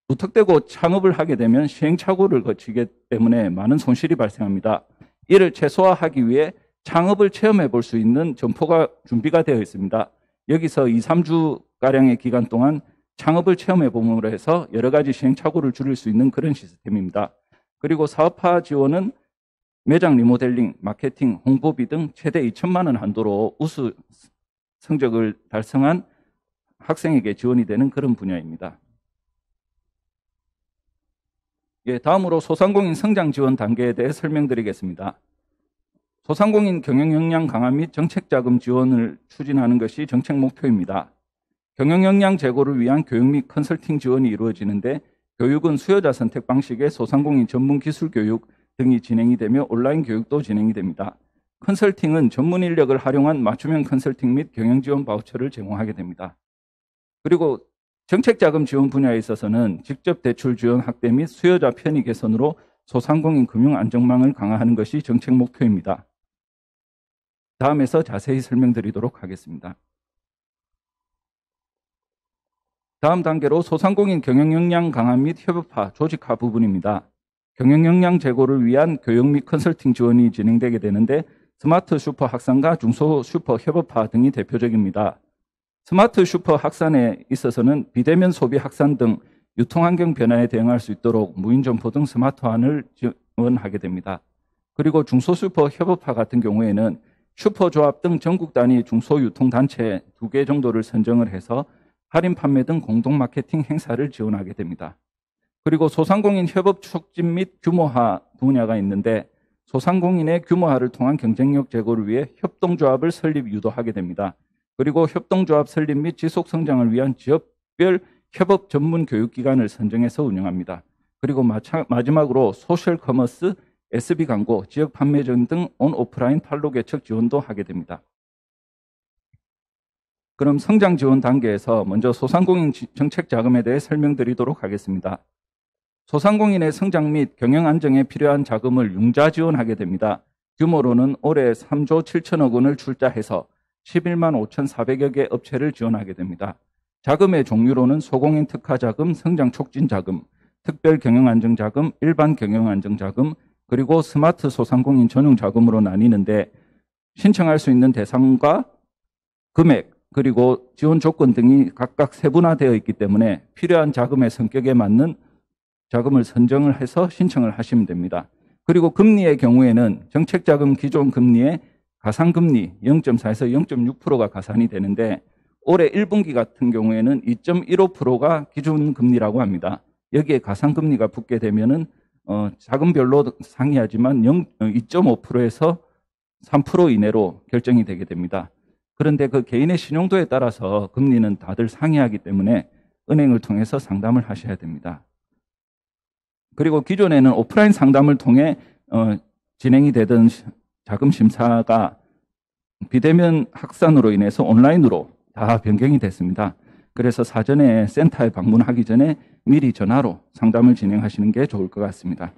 무턱대고 창업을 하게 되면 시행착오를 거치기 때문에 많은 손실이 발생합니다. 이를 최소화하기 위해 창업을 체험해 볼 수 있는 점포가 준비가 되어 있습니다. 여기서 2, 3주가량의 기간 동안 창업을 체험해 봄으로 해서 여러 가지 시행착오를 줄일 수 있는 그런 시스템입니다. 그리고 사업화 지원은 매장 리모델링, 마케팅, 홍보비 등 최대 2천만 원 한도로 우수 성적을 달성한 학생에게 지원이 되는 그런 분야입니다. 다음으로 소상공인 성장 지원 단계에 대해 설명드리겠습니다. 소상공인 경영 역량 강화 및 정책 자금 지원을 추진하는 것이 정책 목표입니다. 경영 역량 제고를 위한 교육 및 컨설팅 지원이 이루어지는데, 교육은 수요자 선택 방식의 소상공인 전문 기술 교육 등이 진행이 되며 온라인 교육도 진행이 됩니다. 컨설팅은 전문 인력을 활용한 맞춤형 컨설팅 및 경영 지원 바우처를 제공하게 됩니다. 그리고 정책 자금 지원 분야에 있어서는 직접 대출 지원 확대 및 수요자 편의 개선으로 소상공인 금융 안정망을 강화하는 것이 정책 목표입니다. 다음에서 자세히 설명드리도록 하겠습니다. 다음 단계로 소상공인 경영 역량 강화 및 협업화, 조직화 부분입니다. 경영 역량 제고를 위한 교육 및 컨설팅 지원이 진행되게 되는데, 스마트 슈퍼 확산과 중소 슈퍼 협업화 등이 대표적입니다. 스마트 슈퍼 확산에 있어서는 비대면 소비 확산 등 유통환경 변화에 대응할 수 있도록 무인 점포 등 스마트화를 지원하게 됩니다. 그리고 중소 슈퍼 협업화 같은 경우에는 슈퍼조합 등 전국 단위 중소유통단체 2개 정도를 선정을 해서 할인 판매 등 공동 마케팅 행사를 지원하게 됩니다. 그리고 소상공인 협업 촉진 및 규모화 분야가 있는데, 소상공인의 규모화를 통한 경쟁력 제고를 위해 협동조합을 설립 유도하게 됩니다. 그리고 협동조합 설립 및 지속 성장을 위한 지역별 협업 전문 교육기관을 선정해서 운영합니다. 그리고 마지막으로 소셜 커머스, SB 광고, 지역 판매점 등 온오프라인 판로 개척 지원도 하게 됩니다. 그럼 성장 지원 단계에서 먼저 소상공인 정책 자금에 대해 설명드리도록 하겠습니다. 소상공인의 성장 및 경영 안정에 필요한 자금을 융자 지원하게 됩니다. 규모로는 올해 3조 7천억 원을 출자해서 11만 5,400여 개 업체를 지원하게 됩니다. 자금의 종류로는 소공인 특화 자금, 성장 촉진 자금, 특별 경영 안정 자금, 일반 경영 안정 자금, 그리고 스마트 소상공인 전용 자금으로 나뉘는데, 신청할 수 있는 대상과 금액, 그리고 지원 조건 등이 각각 세분화되어 있기 때문에 필요한 자금의 성격에 맞는 자금을 선정을 해서 신청을 하시면 됩니다. 그리고 금리의 경우에는 정책자금 기존 금리의 가산금리 0.4에서 0.6%가 가산이 되는데 올해 1분기 같은 경우에는 2.15%가 기준금리라고 합니다. 여기에 가산금리가 붙게 되면은 자금별로 상이하지만 2.5%에서 3% 이내로 결정이 되게 됩니다. 그런데 그 개인의 신용도에 따라서 금리는 다들 상이하기 때문에 은행을 통해서 상담을 하셔야 됩니다. 그리고 기존에는 오프라인 상담을 통해 진행이 되던 자금 심사가 비대면 확산으로 인해서 온라인으로 다 변경이 됐습니다. 그래서 사전에 센터에 방문하기 전에 미리 전화로 상담을 진행하시는 게 좋을 것 같습니다.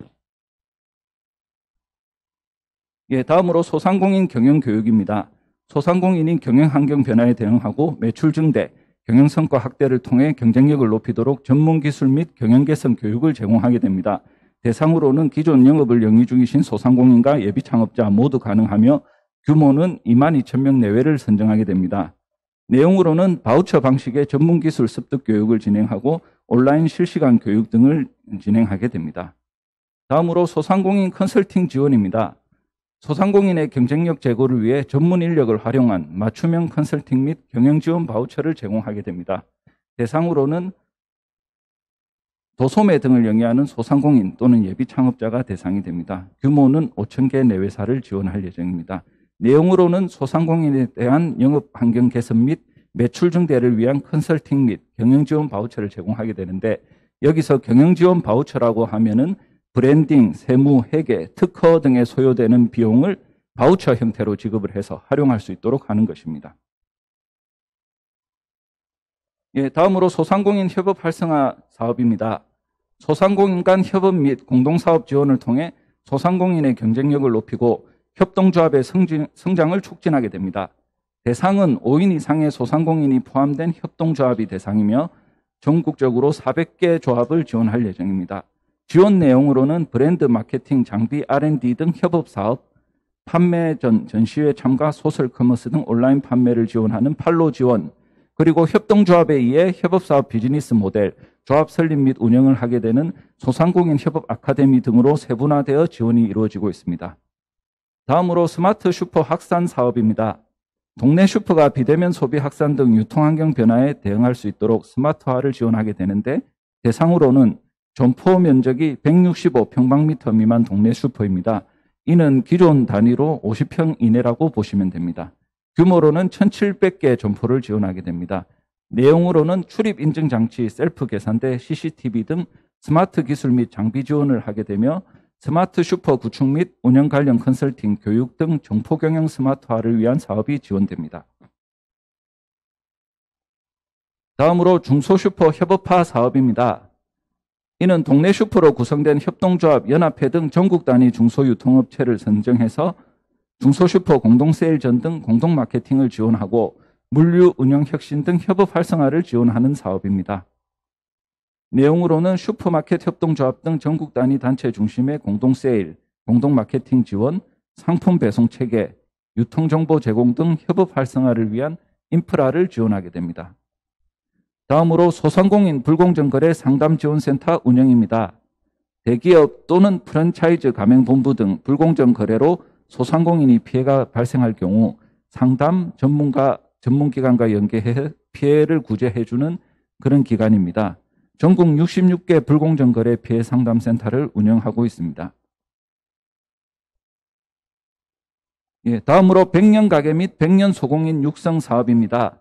예, 다음으로 소상공인 경영 교육입니다. 소상공인인 경영 환경 변화에 대응하고 매출 증대, 경영 성과 확대를 통해 경쟁력을 높이도록 전문 기술 및 경영 개선 교육을 제공하게 됩니다. 대상으로는 기존 영업을 영위 중이신 소상공인과 예비 창업자 모두 가능하며 규모는 22,000명 내외를 선정하게 됩니다. 내용으로는 바우처 방식의 전문 기술 습득 교육을 진행하고 온라인 실시간 교육 등을 진행하게 됩니다. 다음으로 소상공인 컨설팅 지원입니다. 소상공인의 경쟁력 제고를 위해 전문 인력을 활용한 맞춤형 컨설팅 및 경영 지원 바우처를 제공하게 됩니다. 대상으로는 도소매 등을 영위하는 소상공인 또는 예비 창업자가 대상이 됩니다. 규모는 5,000개 내외사를 지원할 예정입니다. 내용으로는 소상공인에 대한 영업 환경 개선 및 매출 증대를 위한 컨설팅 및 경영 지원 바우처를 제공하게 되는데 여기서 경영 지원 바우처라고 하면은 브랜딩, 세무, 회계, 특허 등에 소요되는 비용을 바우처 형태로 지급을 해서 활용할 수 있도록 하는 것입니다. 예, 다음으로 소상공인 협업 활성화 사업입니다. 소상공인 간 협업 및 공동사업 지원을 통해 소상공인의 경쟁력을 높이고 협동조합의 성장을 촉진하게 됩니다. 대상은 5인 이상의 소상공인이 포함된 협동조합이 대상이며 전국적으로 400개 조합을 지원할 예정입니다. 지원 내용으로는 브랜드 마케팅, 장비, R&D 등 협업 사업, 판매 전시회 참가, 소셜 커머스 등 온라인 판매를 지원하는 판로 지원, 그리고 협동조합에 의해 협업사업 비즈니스 모델, 조합 설립 및 운영을 하게 되는 소상공인 협업 아카데미 등으로 세분화되어 지원이 이루어지고 있습니다. 다음으로 스마트 슈퍼 확산 사업입니다. 동네 슈퍼가 비대면 소비 확산 등 유통환경 변화에 대응할 수 있도록 스마트화를 지원하게 되는데 대상으로는 점포 면적이 165평방미터 미만 동네 슈퍼입니다. 이는 기존 단위로 50평 이내라고 보시면 됩니다. 규모로는 1,700개 점포를 지원하게 됩니다. 내용으로는 출입 인증 장치, 셀프 계산대, CCTV 등 스마트 기술 및 장비 지원을 하게 되며 스마트 슈퍼 구축 및 운영 관련 컨설팅, 교육 등 점포 경영 스마트화를 위한 사업이 지원됩니다. 다음으로 중소슈퍼 협업화 사업입니다. 이는 동네 슈퍼로 구성된 협동조합, 연합회 등 전국 단위 중소유통업체를 선정해서 중소슈퍼 공동세일전 등 공동마케팅을 지원하고 물류 운영 혁신 등 협업 활성화를 지원하는 사업입니다. 내용으로는 슈퍼마켓 협동조합 등 전국 단위 단체 중심의 공동세일, 공동마케팅 지원, 상품 배송 체계, 유통정보 제공 등 협업 활성화를 위한 인프라를 지원하게 됩니다. 다음으로 소상공인 불공정거래 상담지원센터 운영입니다. 대기업 또는 프랜차이즈 가맹본부 등 불공정거래로 소상공인이 피해가 발생할 경우 상담 전문기관과 연계해 피해를 구제해주는 그런 기관입니다. 전국 66개 불공정거래 피해 상담센터를 운영하고 있습니다. 예, 다음으로 100년 가게 및 100년 소공인 육성 사업입니다.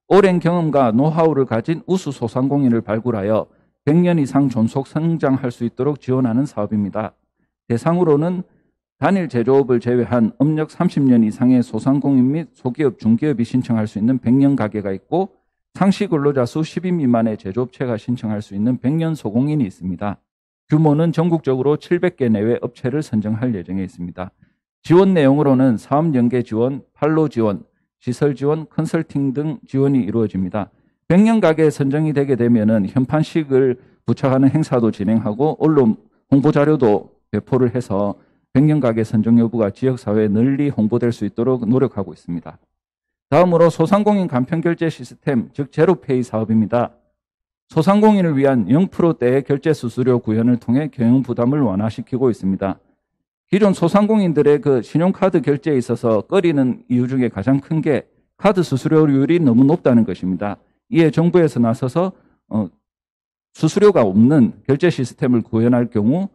오랜 경험과 노하우를 가진 우수 소상공인을 발굴하여 100년 이상 존속 성장할 수 있도록 지원하는 사업입니다. 대상으로는 단일 제조업을 제외한 업력 30년 이상의 소상공인 및 소기업, 중기업이 신청할 수 있는 100년 가게가 있고 상시 근로자 수 10인 미만의 제조업체가 신청할 수 있는 100년 소공인이 있습니다. 규모는 전국적으로 700개 내외 업체를 선정할 예정에 있습니다. 지원 내용으로는 사업 연계 지원, 판로 지원, 시설 지원, 컨설팅 등 지원이 이루어집니다. 100년 가게에 선정이 되게 되면은 현판식을 부착하는 행사도 진행하고 언론 홍보 자료도 배포를 해서 100년 가게 선정 여부가 지역사회에 널리 홍보될 수 있도록 노력하고 있습니다. 다음으로 소상공인 간편결제 시스템, 즉 제로페이 사업입니다. 소상공인을 위한 0%대의 결제 수수료 구현을 통해 경영 부담을 완화시키고 있습니다. 기존 소상공인들의 그 신용카드 결제에 있어서 꺼리는 이유 중에 가장 큰 게 카드 수수료율이 너무 높다는 것입니다. 이에 정부에서 나서서 수수료가 없는 결제 시스템을 구현할 경우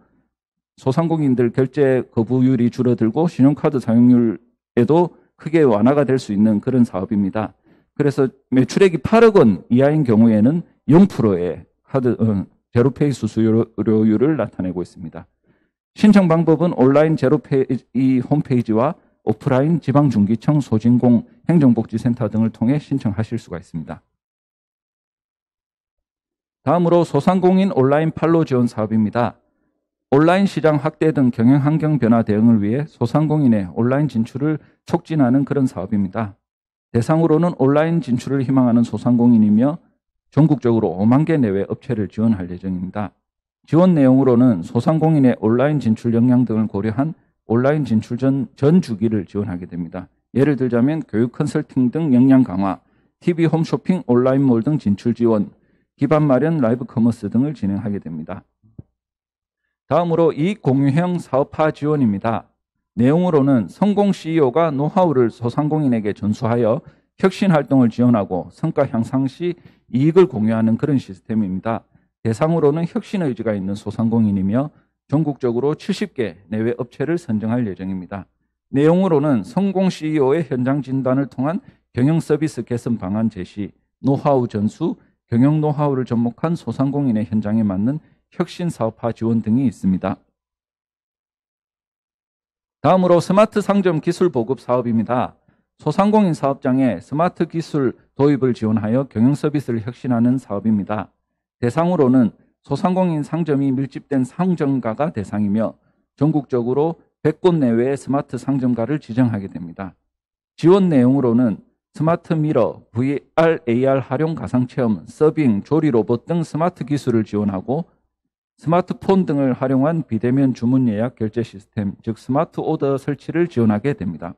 소상공인들 결제 거부율이 줄어들고 신용카드 사용률에도 크게 완화가 될 수 있는 그런 사업입니다. 그래서 매출액이 8억 원 이하인 경우에는 0%의 제로페이 수수료율을 나타내고 있습니다. 신청 방법은 온라인 제로페이 홈페이지와 오프라인 지방중기청, 소진공, 행정복지센터 등을 통해 신청하실 수가 있습니다. 다음으로 소상공인 온라인 판로 지원 사업입니다. 온라인 시장 확대 등 경영 환경 변화 대응을 위해 소상공인의 온라인 진출을 촉진하는 그런 사업입니다. 대상으로는 온라인 진출을 희망하는 소상공인이며 전국적으로 5만 개 내외 업체를 지원할 예정입니다. 지원 내용으로는 소상공인의 온라인 진출 역량 등을 고려한 온라인 진출 전 주기를 지원하게 됩니다. 예를 들자면 교육 컨설팅 등 역량 강화, TV 홈쇼핑, 온라인몰 등 진출 지원, 기반 마련, 라이브 커머스 등을 진행하게 됩니다. 다음으로 이익 공유형 사업화 지원입니다. 내용으로는 성공 CEO가 노하우를 소상공인에게 전수하여 혁신 활동을 지원하고 성과 향상 시 이익을 공유하는 그런 시스템입니다. 대상으로는 혁신 의지가 있는 소상공인이며 전국적으로 70개 내외 업체를 선정할 예정입니다. 내용으로는 성공 CEO의 현장 진단을 통한 경영 서비스 개선 방안 제시, 노하우 전수, 경영 노하우를 접목한 소상공인의 현장에 맞는 혁신 사업화 지원 등이 있습니다. 다음으로 스마트 상점 기술 보급 사업입니다. 소상공인 사업장에 스마트 기술 도입을 지원하여 경영 서비스를 혁신하는 사업입니다. 대상으로는 소상공인 상점이 밀집된 상점가가 대상이며 전국적으로 100곳 내외의 스마트 상점가를 지정하게 됩니다. 지원 내용으로는 스마트 미러, VR, AR 활용 가상체험, 서빙, 조리 로봇 등 스마트 기술을 지원하고 스마트폰 등을 활용한 비대면 주문 예약 결제 시스템, 즉 스마트 오더 설치를 지원하게 됩니다.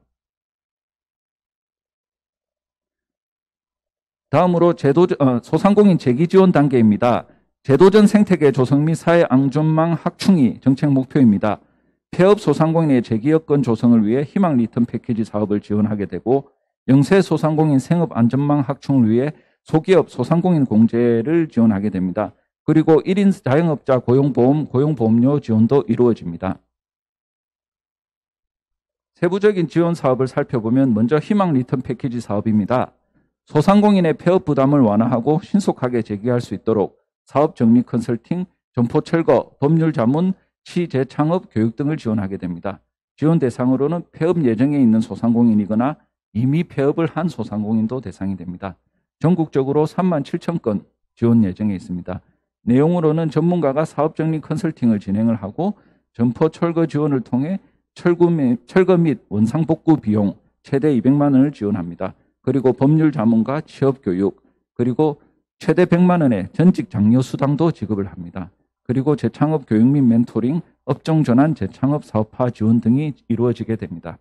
다음으로 소상공인 재기 지원 단계입니다. 제도전 생태계 조성 및 사회 안전망 확충이 정책 목표입니다. 폐업 소상공인의 재기 여건 조성을 위해 희망 리턴 패키지 사업을 지원하게 되고 영세 소상공인 생업 안전망 확충을 위해 소기업 소상공인 공제를 지원하게 됩니다. 그리고 1인 자영업자 고용보험, 고용보험료 지원도 이루어집니다. 세부적인 지원 사업을 살펴보면 먼저 희망 리턴 패키지 사업입니다. 소상공인의 폐업 부담을 완화하고 신속하게 재기할 수 있도록 사업 정리 컨설팅, 점포 철거, 법률 자문, 시재창업, 교육 등을 지원하게 됩니다. 지원 대상으로는 폐업 예정에 있는 소상공인이거나 이미 폐업을 한 소상공인도 대상이 됩니다. 전국적으로 37,000건 지원 예정에 있습니다. 내용으로는 전문가가 사업 정리 컨설팅을 진행을 하고 점포 철거 지원을 통해 철거 및 원상 복구 비용 최대 200만 원을 지원합니다. 그리고 법률 자문과 취업 교육, 그리고 최대 100만 원의 전직 장려 수당도 지급을 합니다. 그리고 재창업 교육 및 멘토링, 업종 전환 재창업 사업화 지원 등이 이루어지게 됩니다.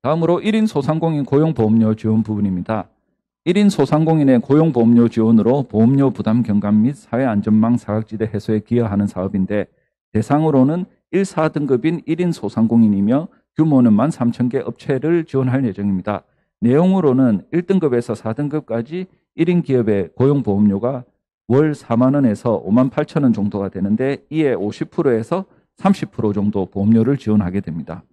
다음으로 1인 소상공인 고용보험료 지원 부분입니다. 1인 소상공인의 고용보험료 지원으로 보험료 부담 경감 및 사회안전망 사각지대 해소에 기여하는 사업인데 대상으로는 1, 4등급인 1인 소상공인이며 규모는 13,000개 업체를 지원할 예정입니다. 내용으로는 1등급에서 4등급까지 1인 기업의 고용보험료가 월 4만 원에서 5만 8천 원 정도가 되는데 이에 50%에서 30% 정도 보험료를 지원하게 됩니다.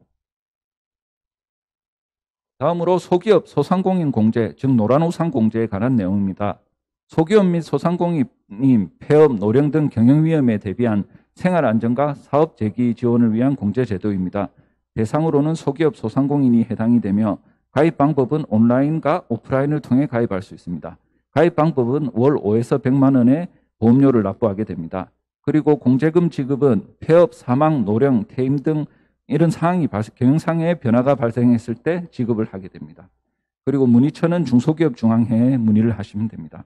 다음으로 소기업 소상공인 공제, 즉 노란우산 공제에 관한 내용입니다. 소기업 및 소상공인 폐업, 노령 등 경영 위험에 대비한 생활 안전과 사업 재기 지원을 위한 공제 제도입니다. 대상으로는 소기업 소상공인이 해당이 되며 가입 방법은 온라인과 오프라인을 통해 가입할 수 있습니다. 가입 방법은 월 5에서 100만 원의 보험료를 납부하게 됩니다. 그리고 공제금 지급은 폐업, 사망, 노령, 퇴임 등 이런 상황이 경영상의 변화가 발생했을 때 지급을 하게 됩니다. 그리고 문의처는 중소기업 중앙회에 문의를 하시면 됩니다.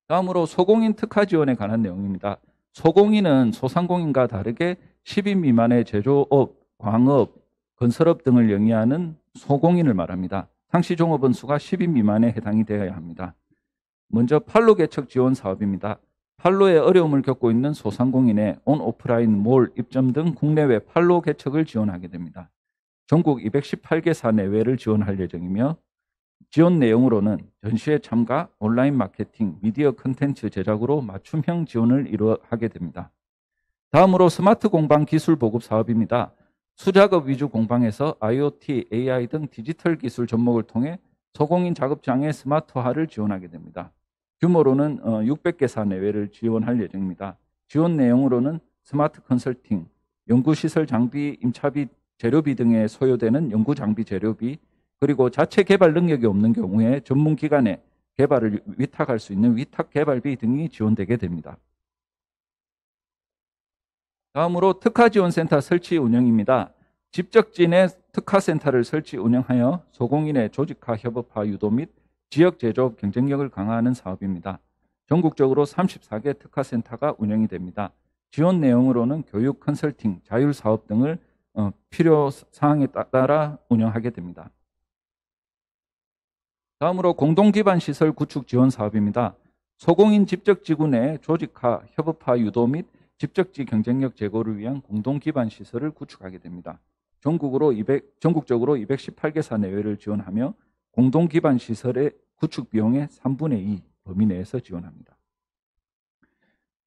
다음으로 소공인 특화 지원에 관한 내용입니다. 소공인은 소상공인과 다르게 10인 미만의 제조업, 광업, 건설업 등을 영위하는 소공인을 말합니다. 상시 종업원 수가 10인 미만에 해당이 되어야 합니다. 먼저 판로 개척 지원 사업입니다. 판로에 어려움을 겪고 있는 소상공인의 온-오프라인 몰 입점 등 국내외 판로 개척을 지원하게 됩니다. 전국 218개사 내외를 지원할 예정이며 지원 내용으로는 전시회 참가, 온라인 마케팅, 미디어 콘텐츠 제작으로 맞춤형 지원을 하게 됩니다. 다음으로 스마트 공방 기술 보급 사업입니다. 수작업 위주 공방에서 IoT, AI 등 디지털 기술 접목을 통해 소공인 작업장의 스마트화를 지원하게 됩니다. 규모로는 600개사 내외를 지원할 예정입니다. 지원 내용으로는 스마트 컨설팅, 연구시설 장비, 임차비, 재료비 등에 소요되는 연구장비 재료비, 그리고 자체 개발 능력이 없는 경우에 전문기관에 개발을 위탁할 수 있는 위탁 개발비 등이 지원되게 됩니다. 다음으로 특화지원센터 설치 운영입니다. 집적지 내 특화센터를 설치 운영하여 소공인의 조직화, 협업화 유도 및 지역 제조업 경쟁력을 강화하는 사업입니다. 전국적으로 34개 특화센터가 운영이 됩니다. 지원 내용으로는 교육, 컨설팅, 자율사업 등을 필요 사항에 따라 운영하게 됩니다. 다음으로 공동기반 시설 구축 지원 사업입니다. 소공인 집적지구 내 조직화, 협업화 유도 및 집적지 경쟁력 제고를 위한 공동기반 시설을 구축하게 됩니다. 전국적으로 218개사 내외를 지원하며 공동기반 시설의 구축 비용의 3분의 2 범위 내에서 지원합니다.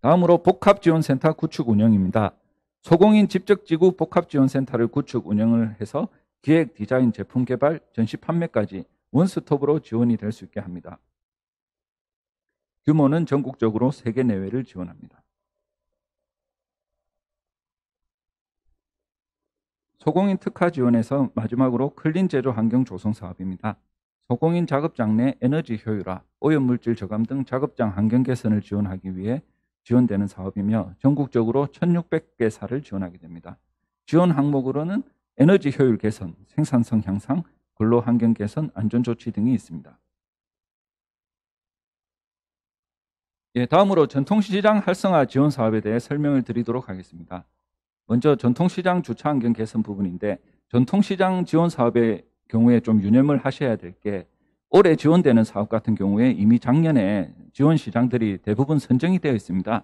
다음으로 복합지원센터 구축 운영입니다. 소공인 집적지구 복합지원센터를 구축 운영을 해서 기획, 디자인, 제품 개발, 전시 판매까지 원스톱으로 지원이 될 수 있게 합니다. 규모는 전국적으로 3개 내외를 지원합니다. 소공인 특화 지원에서 마지막으로 클린 제조 환경 조성 사업입니다. 소공인 작업장 내 에너지 효율화, 오염물질 저감 등 작업장 환경 개선을 지원하기 위해 지원되는 사업이며 전국적으로 1,600개사를 지원하게 됩니다. 지원 항목으로는 에너지 효율 개선, 생산성 향상, 근로 환경 개선, 안전 조치 등이 있습니다. 다음으로 전통시장 활성화 지원 사업에 대해 설명을 드리도록 하겠습니다. 먼저 전통시장 주차 환경 개선 부분인데, 전통시장 지원 사업의 경우에 좀 유념을 하셔야 될 게, 올해 지원되는 사업 같은 경우에 이미 작년에 지원 시장들이 대부분 선정이 되어 있습니다.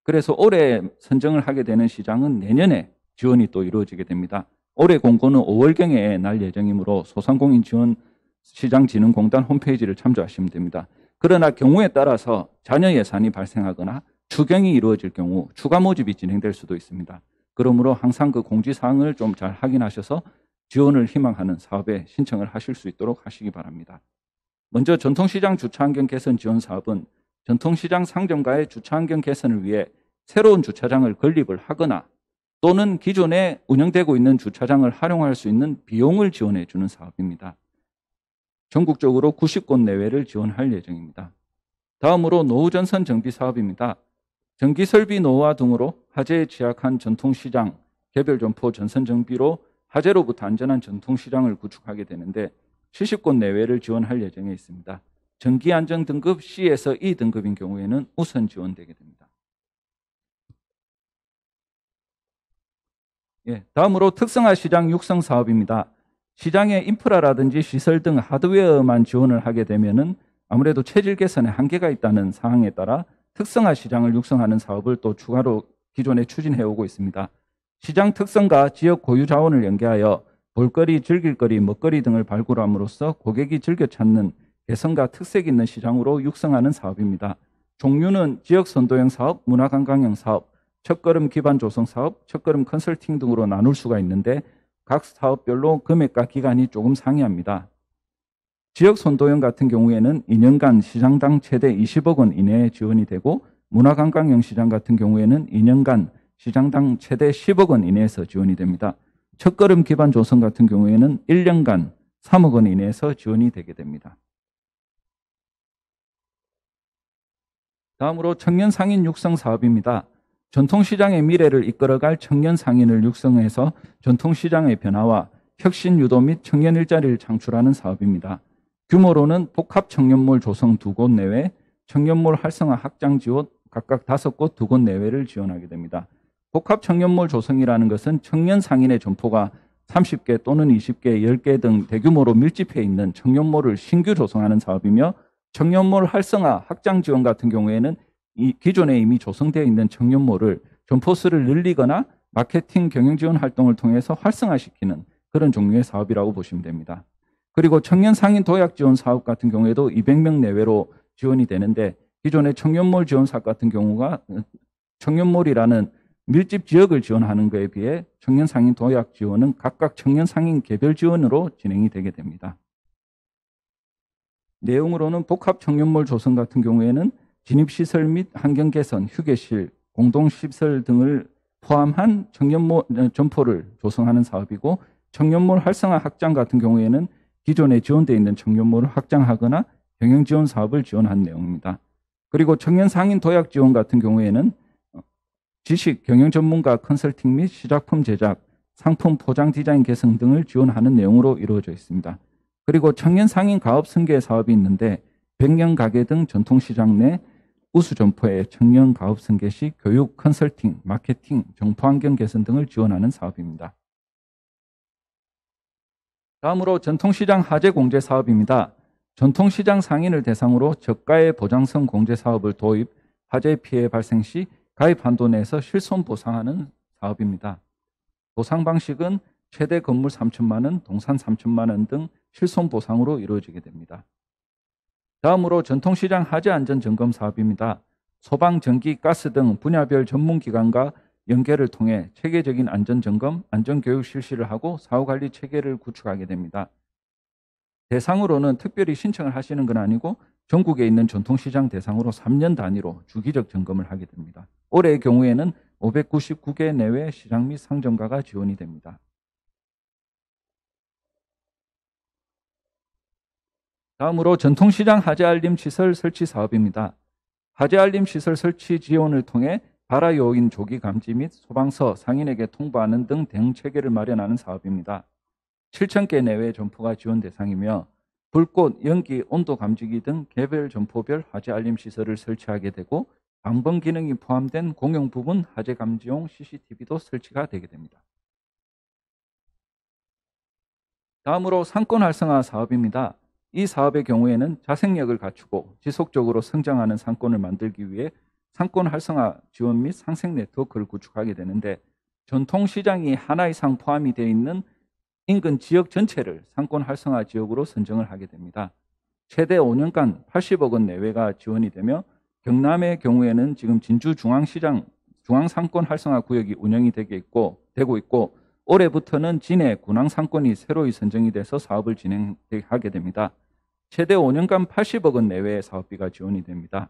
그래서 올해 선정을 하게 되는 시장은 내년에 지원이 또 이루어지게 됩니다. 올해 공고는 5월경에 날 예정이므로 소상공인 지원 시장진흥공단 홈페이지를 참조하시면 됩니다. 그러나 경우에 따라서 잔여 예산이 발생하거나 추경이 이루어질 경우 추가 모집이 진행될 수도 있습니다. 그러므로 항상 그 공지사항을 좀 잘 확인하셔서 지원을 희망하는 사업에 신청을 하실 수 있도록 하시기 바랍니다. 먼저 전통시장 주차환경 개선 지원 사업은 전통시장 상점가의 주차환경 개선을 위해 새로운 주차장을 건립을 하거나 또는 기존에 운영되고 있는 주차장을 활용할 수 있는 비용을 지원해 주는 사업입니다. 전국적으로 90곳 내외를 지원할 예정입니다. 다음으로 노후전선 정비 사업입니다. 전기설비 노후화 등으로 화재에 취약한 전통시장, 개별 점포 전선 정비로 화재로부터 안전한 전통시장을 구축하게 되는데 70곳 내외를 지원할 예정에 있습니다. 전기안전 등급 C에서 E 등급인 경우에는 우선 지원되게 됩니다. 다음으로 특성화 시장 육성 사업입니다. 시장의 인프라라든지 시설 등 하드웨어만 지원을 하게 되면은 아무래도 체질 개선에 한계가 있다는 사항에 따라 특성화 시장을 육성하는 사업을 또 추가로 기존에 추진해 오고 있습니다. 시장 특성과 지역 고유 자원을 연계하여 볼거리, 즐길거리, 먹거리 등을 발굴함으로써 고객이 즐겨 찾는 개성과 특색 있는 시장으로 육성하는 사업입니다. 종류는 지역 선도형 사업, 문화관광형 사업, 첫걸음 기반 조성 사업, 첫걸음 컨설팅 등으로 나눌 수가 있는데 각 사업별로 금액과 기간이 조금 상이합니다. 지역 선도형 같은 경우에는 2년간 시장당 최대 20억 원 이내에 지원이 되고 문화관광형 시장 같은 경우에는 2년간 시장당 최대 10억 원 이내에서 지원이 됩니다. 첫걸음 기반 조성 같은 경우에는 1년간 3억 원 이내에서 지원이 되게 됩니다. 다음으로 청년 상인 육성 사업입니다. 전통시장의 미래를 이끌어갈 청년 상인을 육성해서 전통시장의 변화와 혁신 유도 및 청년 일자리를 창출하는 사업입니다. 규모로는 복합 청년몰 조성 2곳 내외, 청년몰 활성화 확장 지원 각각 5곳 2곳 내외를 지원하게 됩니다. 복합 청년몰 조성이라는 것은 청년 상인의 점포가 30개 또는 20개, 10개 등 대규모로 밀집해 있는 청년몰을 신규 조성하는 사업이며 청년몰 활성화 확장 지원 같은 경우에는 기존에 이미 조성되어 있는 청년몰을 점포수를 늘리거나 마케팅 경영 지원 활동을 통해서 활성화시키는 그런 종류의 사업이라고 보시면 됩니다. 그리고 청년 상인 도약 지원 사업 같은 경우에도 200명 내외로 지원이 되는데 기존의 청년몰 지원 사업 같은 경우가 청년몰이라는 밀집 지역을 지원하는 것에 비해 청년 상인 도약 지원은 각각 청년 상인 개별 지원으로 진행이 되게 됩니다. 내용으로는 복합 청년몰 조성 같은 경우에는 진입시설 및 환경 개선, 휴게실, 공동시설 등을 포함한 청년몰 점포를 조성하는 사업이고 청년몰 활성화 확장 같은 경우에는 기존에 지원되어 있는 청년몰을 확장하거나 경영 지원 사업을 지원한 내용입니다. 그리고 청년 상인 도약 지원 같은 경우에는 지식, 경영 전문가 컨설팅 및 시작품 제작, 상품 포장 디자인 개선 등을 지원하는 내용으로 이루어져 있습니다. 그리고 청년 상인 가업 승계 사업이 있는데 100년 가게 등 전통시장 내 우수 점포의 청년 가업 승계 시 교육, 컨설팅, 마케팅, 정포 환경 개선 등을 지원하는 사업입니다. 다음으로 전통시장 하재 공제 사업입니다. 전통시장 상인을 대상으로 저가의 보장성 공제 사업을 도입, 화재 피해 발생 시 가입 한도 내에서 실손 보상하는 사업입니다. 보상 방식은 최대 건물 3천만 원, 동산 3천만 원 등 실손 보상으로 이루어지게 됩니다. 다음으로 전통시장 화재 안전 점검 사업입니다. 소방, 전기, 가스 등 분야별 전문기관과 연계를 통해 체계적인 안전 점검, 안전 교육 실시를 하고 사후 관리 체계를 구축하게 됩니다. 대상으로는 특별히 신청을 하시는 건 아니고 전국에 있는 전통시장 대상으로 3년 단위로 주기적 점검을 하게 됩니다. 올해의 경우에는 599개 내외 시장 및 상점가가 지원이 됩니다. 다음으로 전통시장 화재 알림 시설 설치 사업입니다. 화재 알림 시설 설치 지원을 통해 발화 요인 조기 감지 및 소방서 상인에게 통보하는 등 대응 체계를 마련하는 사업입니다. 7,000개 내외의 점포가 지원 대상이며 불꽃, 연기, 온도 감지기 등 개별 점포별 화재 알림 시설을 설치하게 되고 방범 기능이 포함된 공용 부분 화재 감지용 CCTV도 설치가 되게 됩니다. 다음으로 상권 활성화 사업입니다. 이 사업의 경우에는 자생력을 갖추고 지속적으로 성장하는 상권을 만들기 위해 상권 활성화 지원 및 상생 네트워크를 구축하게 되는데 전통시장이 하나 이상 포함이 되어 있는 인근 지역 전체를 상권 활성화 지역으로 선정을 하게 됩니다. 최대 5년간 80억 원 내외가 지원이 되며 경남의 경우에는 지금 진주 중앙시장 중앙상권 활성화 구역이 운영이 되고 있고 올해부터는 진해 군항상권이 새로이 선정이 돼서 사업을 진행하게 됩니다. 최대 5년간 80억 원 내외의 사업비가 지원이 됩니다.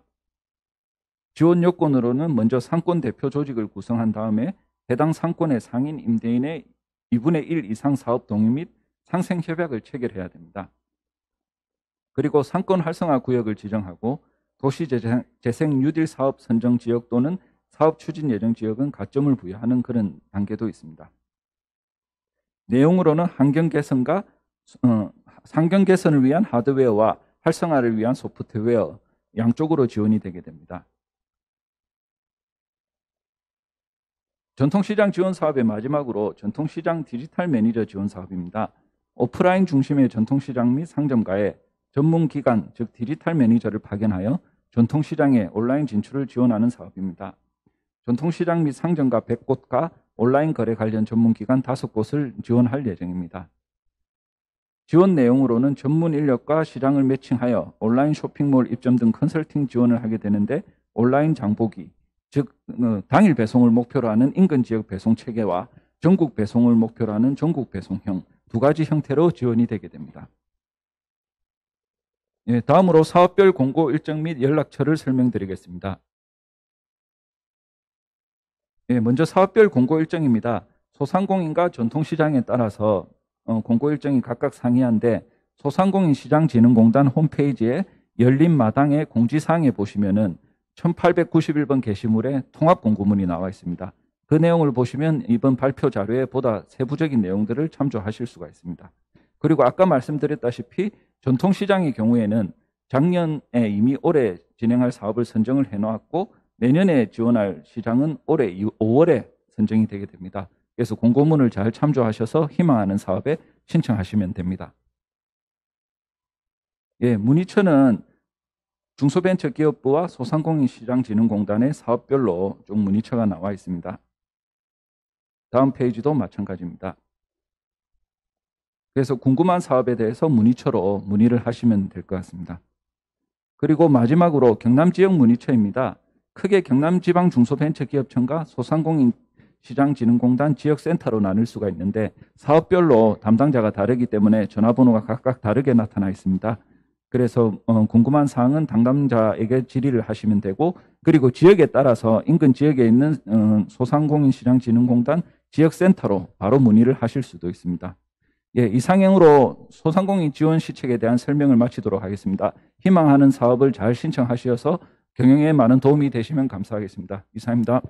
지원 요건으로는 먼저 상권 대표 조직을 구성한 다음에 해당 상권의 상인 임대인의 2분의 1 이상 사업 동의 및 상생 협약을 체결해야 됩니다. 그리고 상권 활성화 구역을 지정하고 도시재생 뉴딜 사업 선정 지역 또는 사업 추진 예정 지역은 가점을 부여하는 그런 단계도 있습니다. 내용으로는 환경 개선과 상경 개선을 위한 하드웨어와 활성화를 위한 소프트웨어 양쪽으로 지원이 되게 됩니다. 전통시장 지원 사업의 마지막으로 전통시장 디지털 매니저 지원 사업입니다. 오프라인 중심의 전통시장 및 상점가에 전문기관, 즉 디지털 매니저를 파견하여 전통시장의 온라인 진출을 지원하는 사업입니다. 전통시장 및 상점가 100곳과 온라인 거래 관련 전문기관 5곳을 지원할 예정입니다. 지원 내용으로는 전문 인력과 시장을 매칭하여 온라인 쇼핑몰 입점 등 컨설팅 지원을 하게 되는데 온라인 장보기, 즉 당일 배송을 목표로 하는 인근 지역 배송 체계와 전국 배송을 목표로 하는 전국 배송형 두 가지 형태로 지원이 되게 됩니다. 다음으로 사업별 공고 일정 및 연락처를 설명드리겠습니다. 먼저 사업별 공고 일정입니다. 소상공인과 전통시장에 따라서 공고 일정이 각각 상이한데 소상공인시장진흥공단 홈페이지에 열린 마당의 공지사항에 보시면은 1891번 게시물에 통합공고문이 나와 있습니다. 그 내용을 보시면 이번 발표 자료에 보다 세부적인 내용들을 참조하실 수가 있습니다. 그리고 아까 말씀드렸다시피 전통시장의 경우에는 작년에 이미 올해 진행할 사업을 선정을 해놓았고 내년에 지원할 시장은 올해 5월에 선정이 되게 됩니다. 그래서 공고문을 잘 참조하셔서 희망하는 사업에 신청하시면 됩니다. 문의처는 중소벤처기업부와 소상공인시장진흥공단의 사업별로 쭉 문의처가 나와 있습니다. 다음 페이지도 마찬가지입니다. 그래서 궁금한 사업에 대해서 문의처로 문의를 하시면 될 것 같습니다. 그리고 마지막으로 경남지역 문의처입니다. 크게 경남지방중소벤처기업청과 소상공인시장진흥공단 지역센터로 나눌 수가 있는데 사업별로 담당자가 다르기 때문에 전화번호가 각각 다르게 나타나 있습니다. 그래서 궁금한 사항은 담당자에게 질의를 하시면 되고 그리고 지역에 따라서 인근 지역에 있는 소상공인시장진흥공단 지역센터로 바로 문의를 하실 수도 있습니다. 예, 이상행으로 소상공인 지원 시책에 대한 설명을 마치도록 하겠습니다. 희망하는 사업을 잘 신청하셔서 경영에 많은 도움이 되시면 감사하겠습니다. 이상입니다.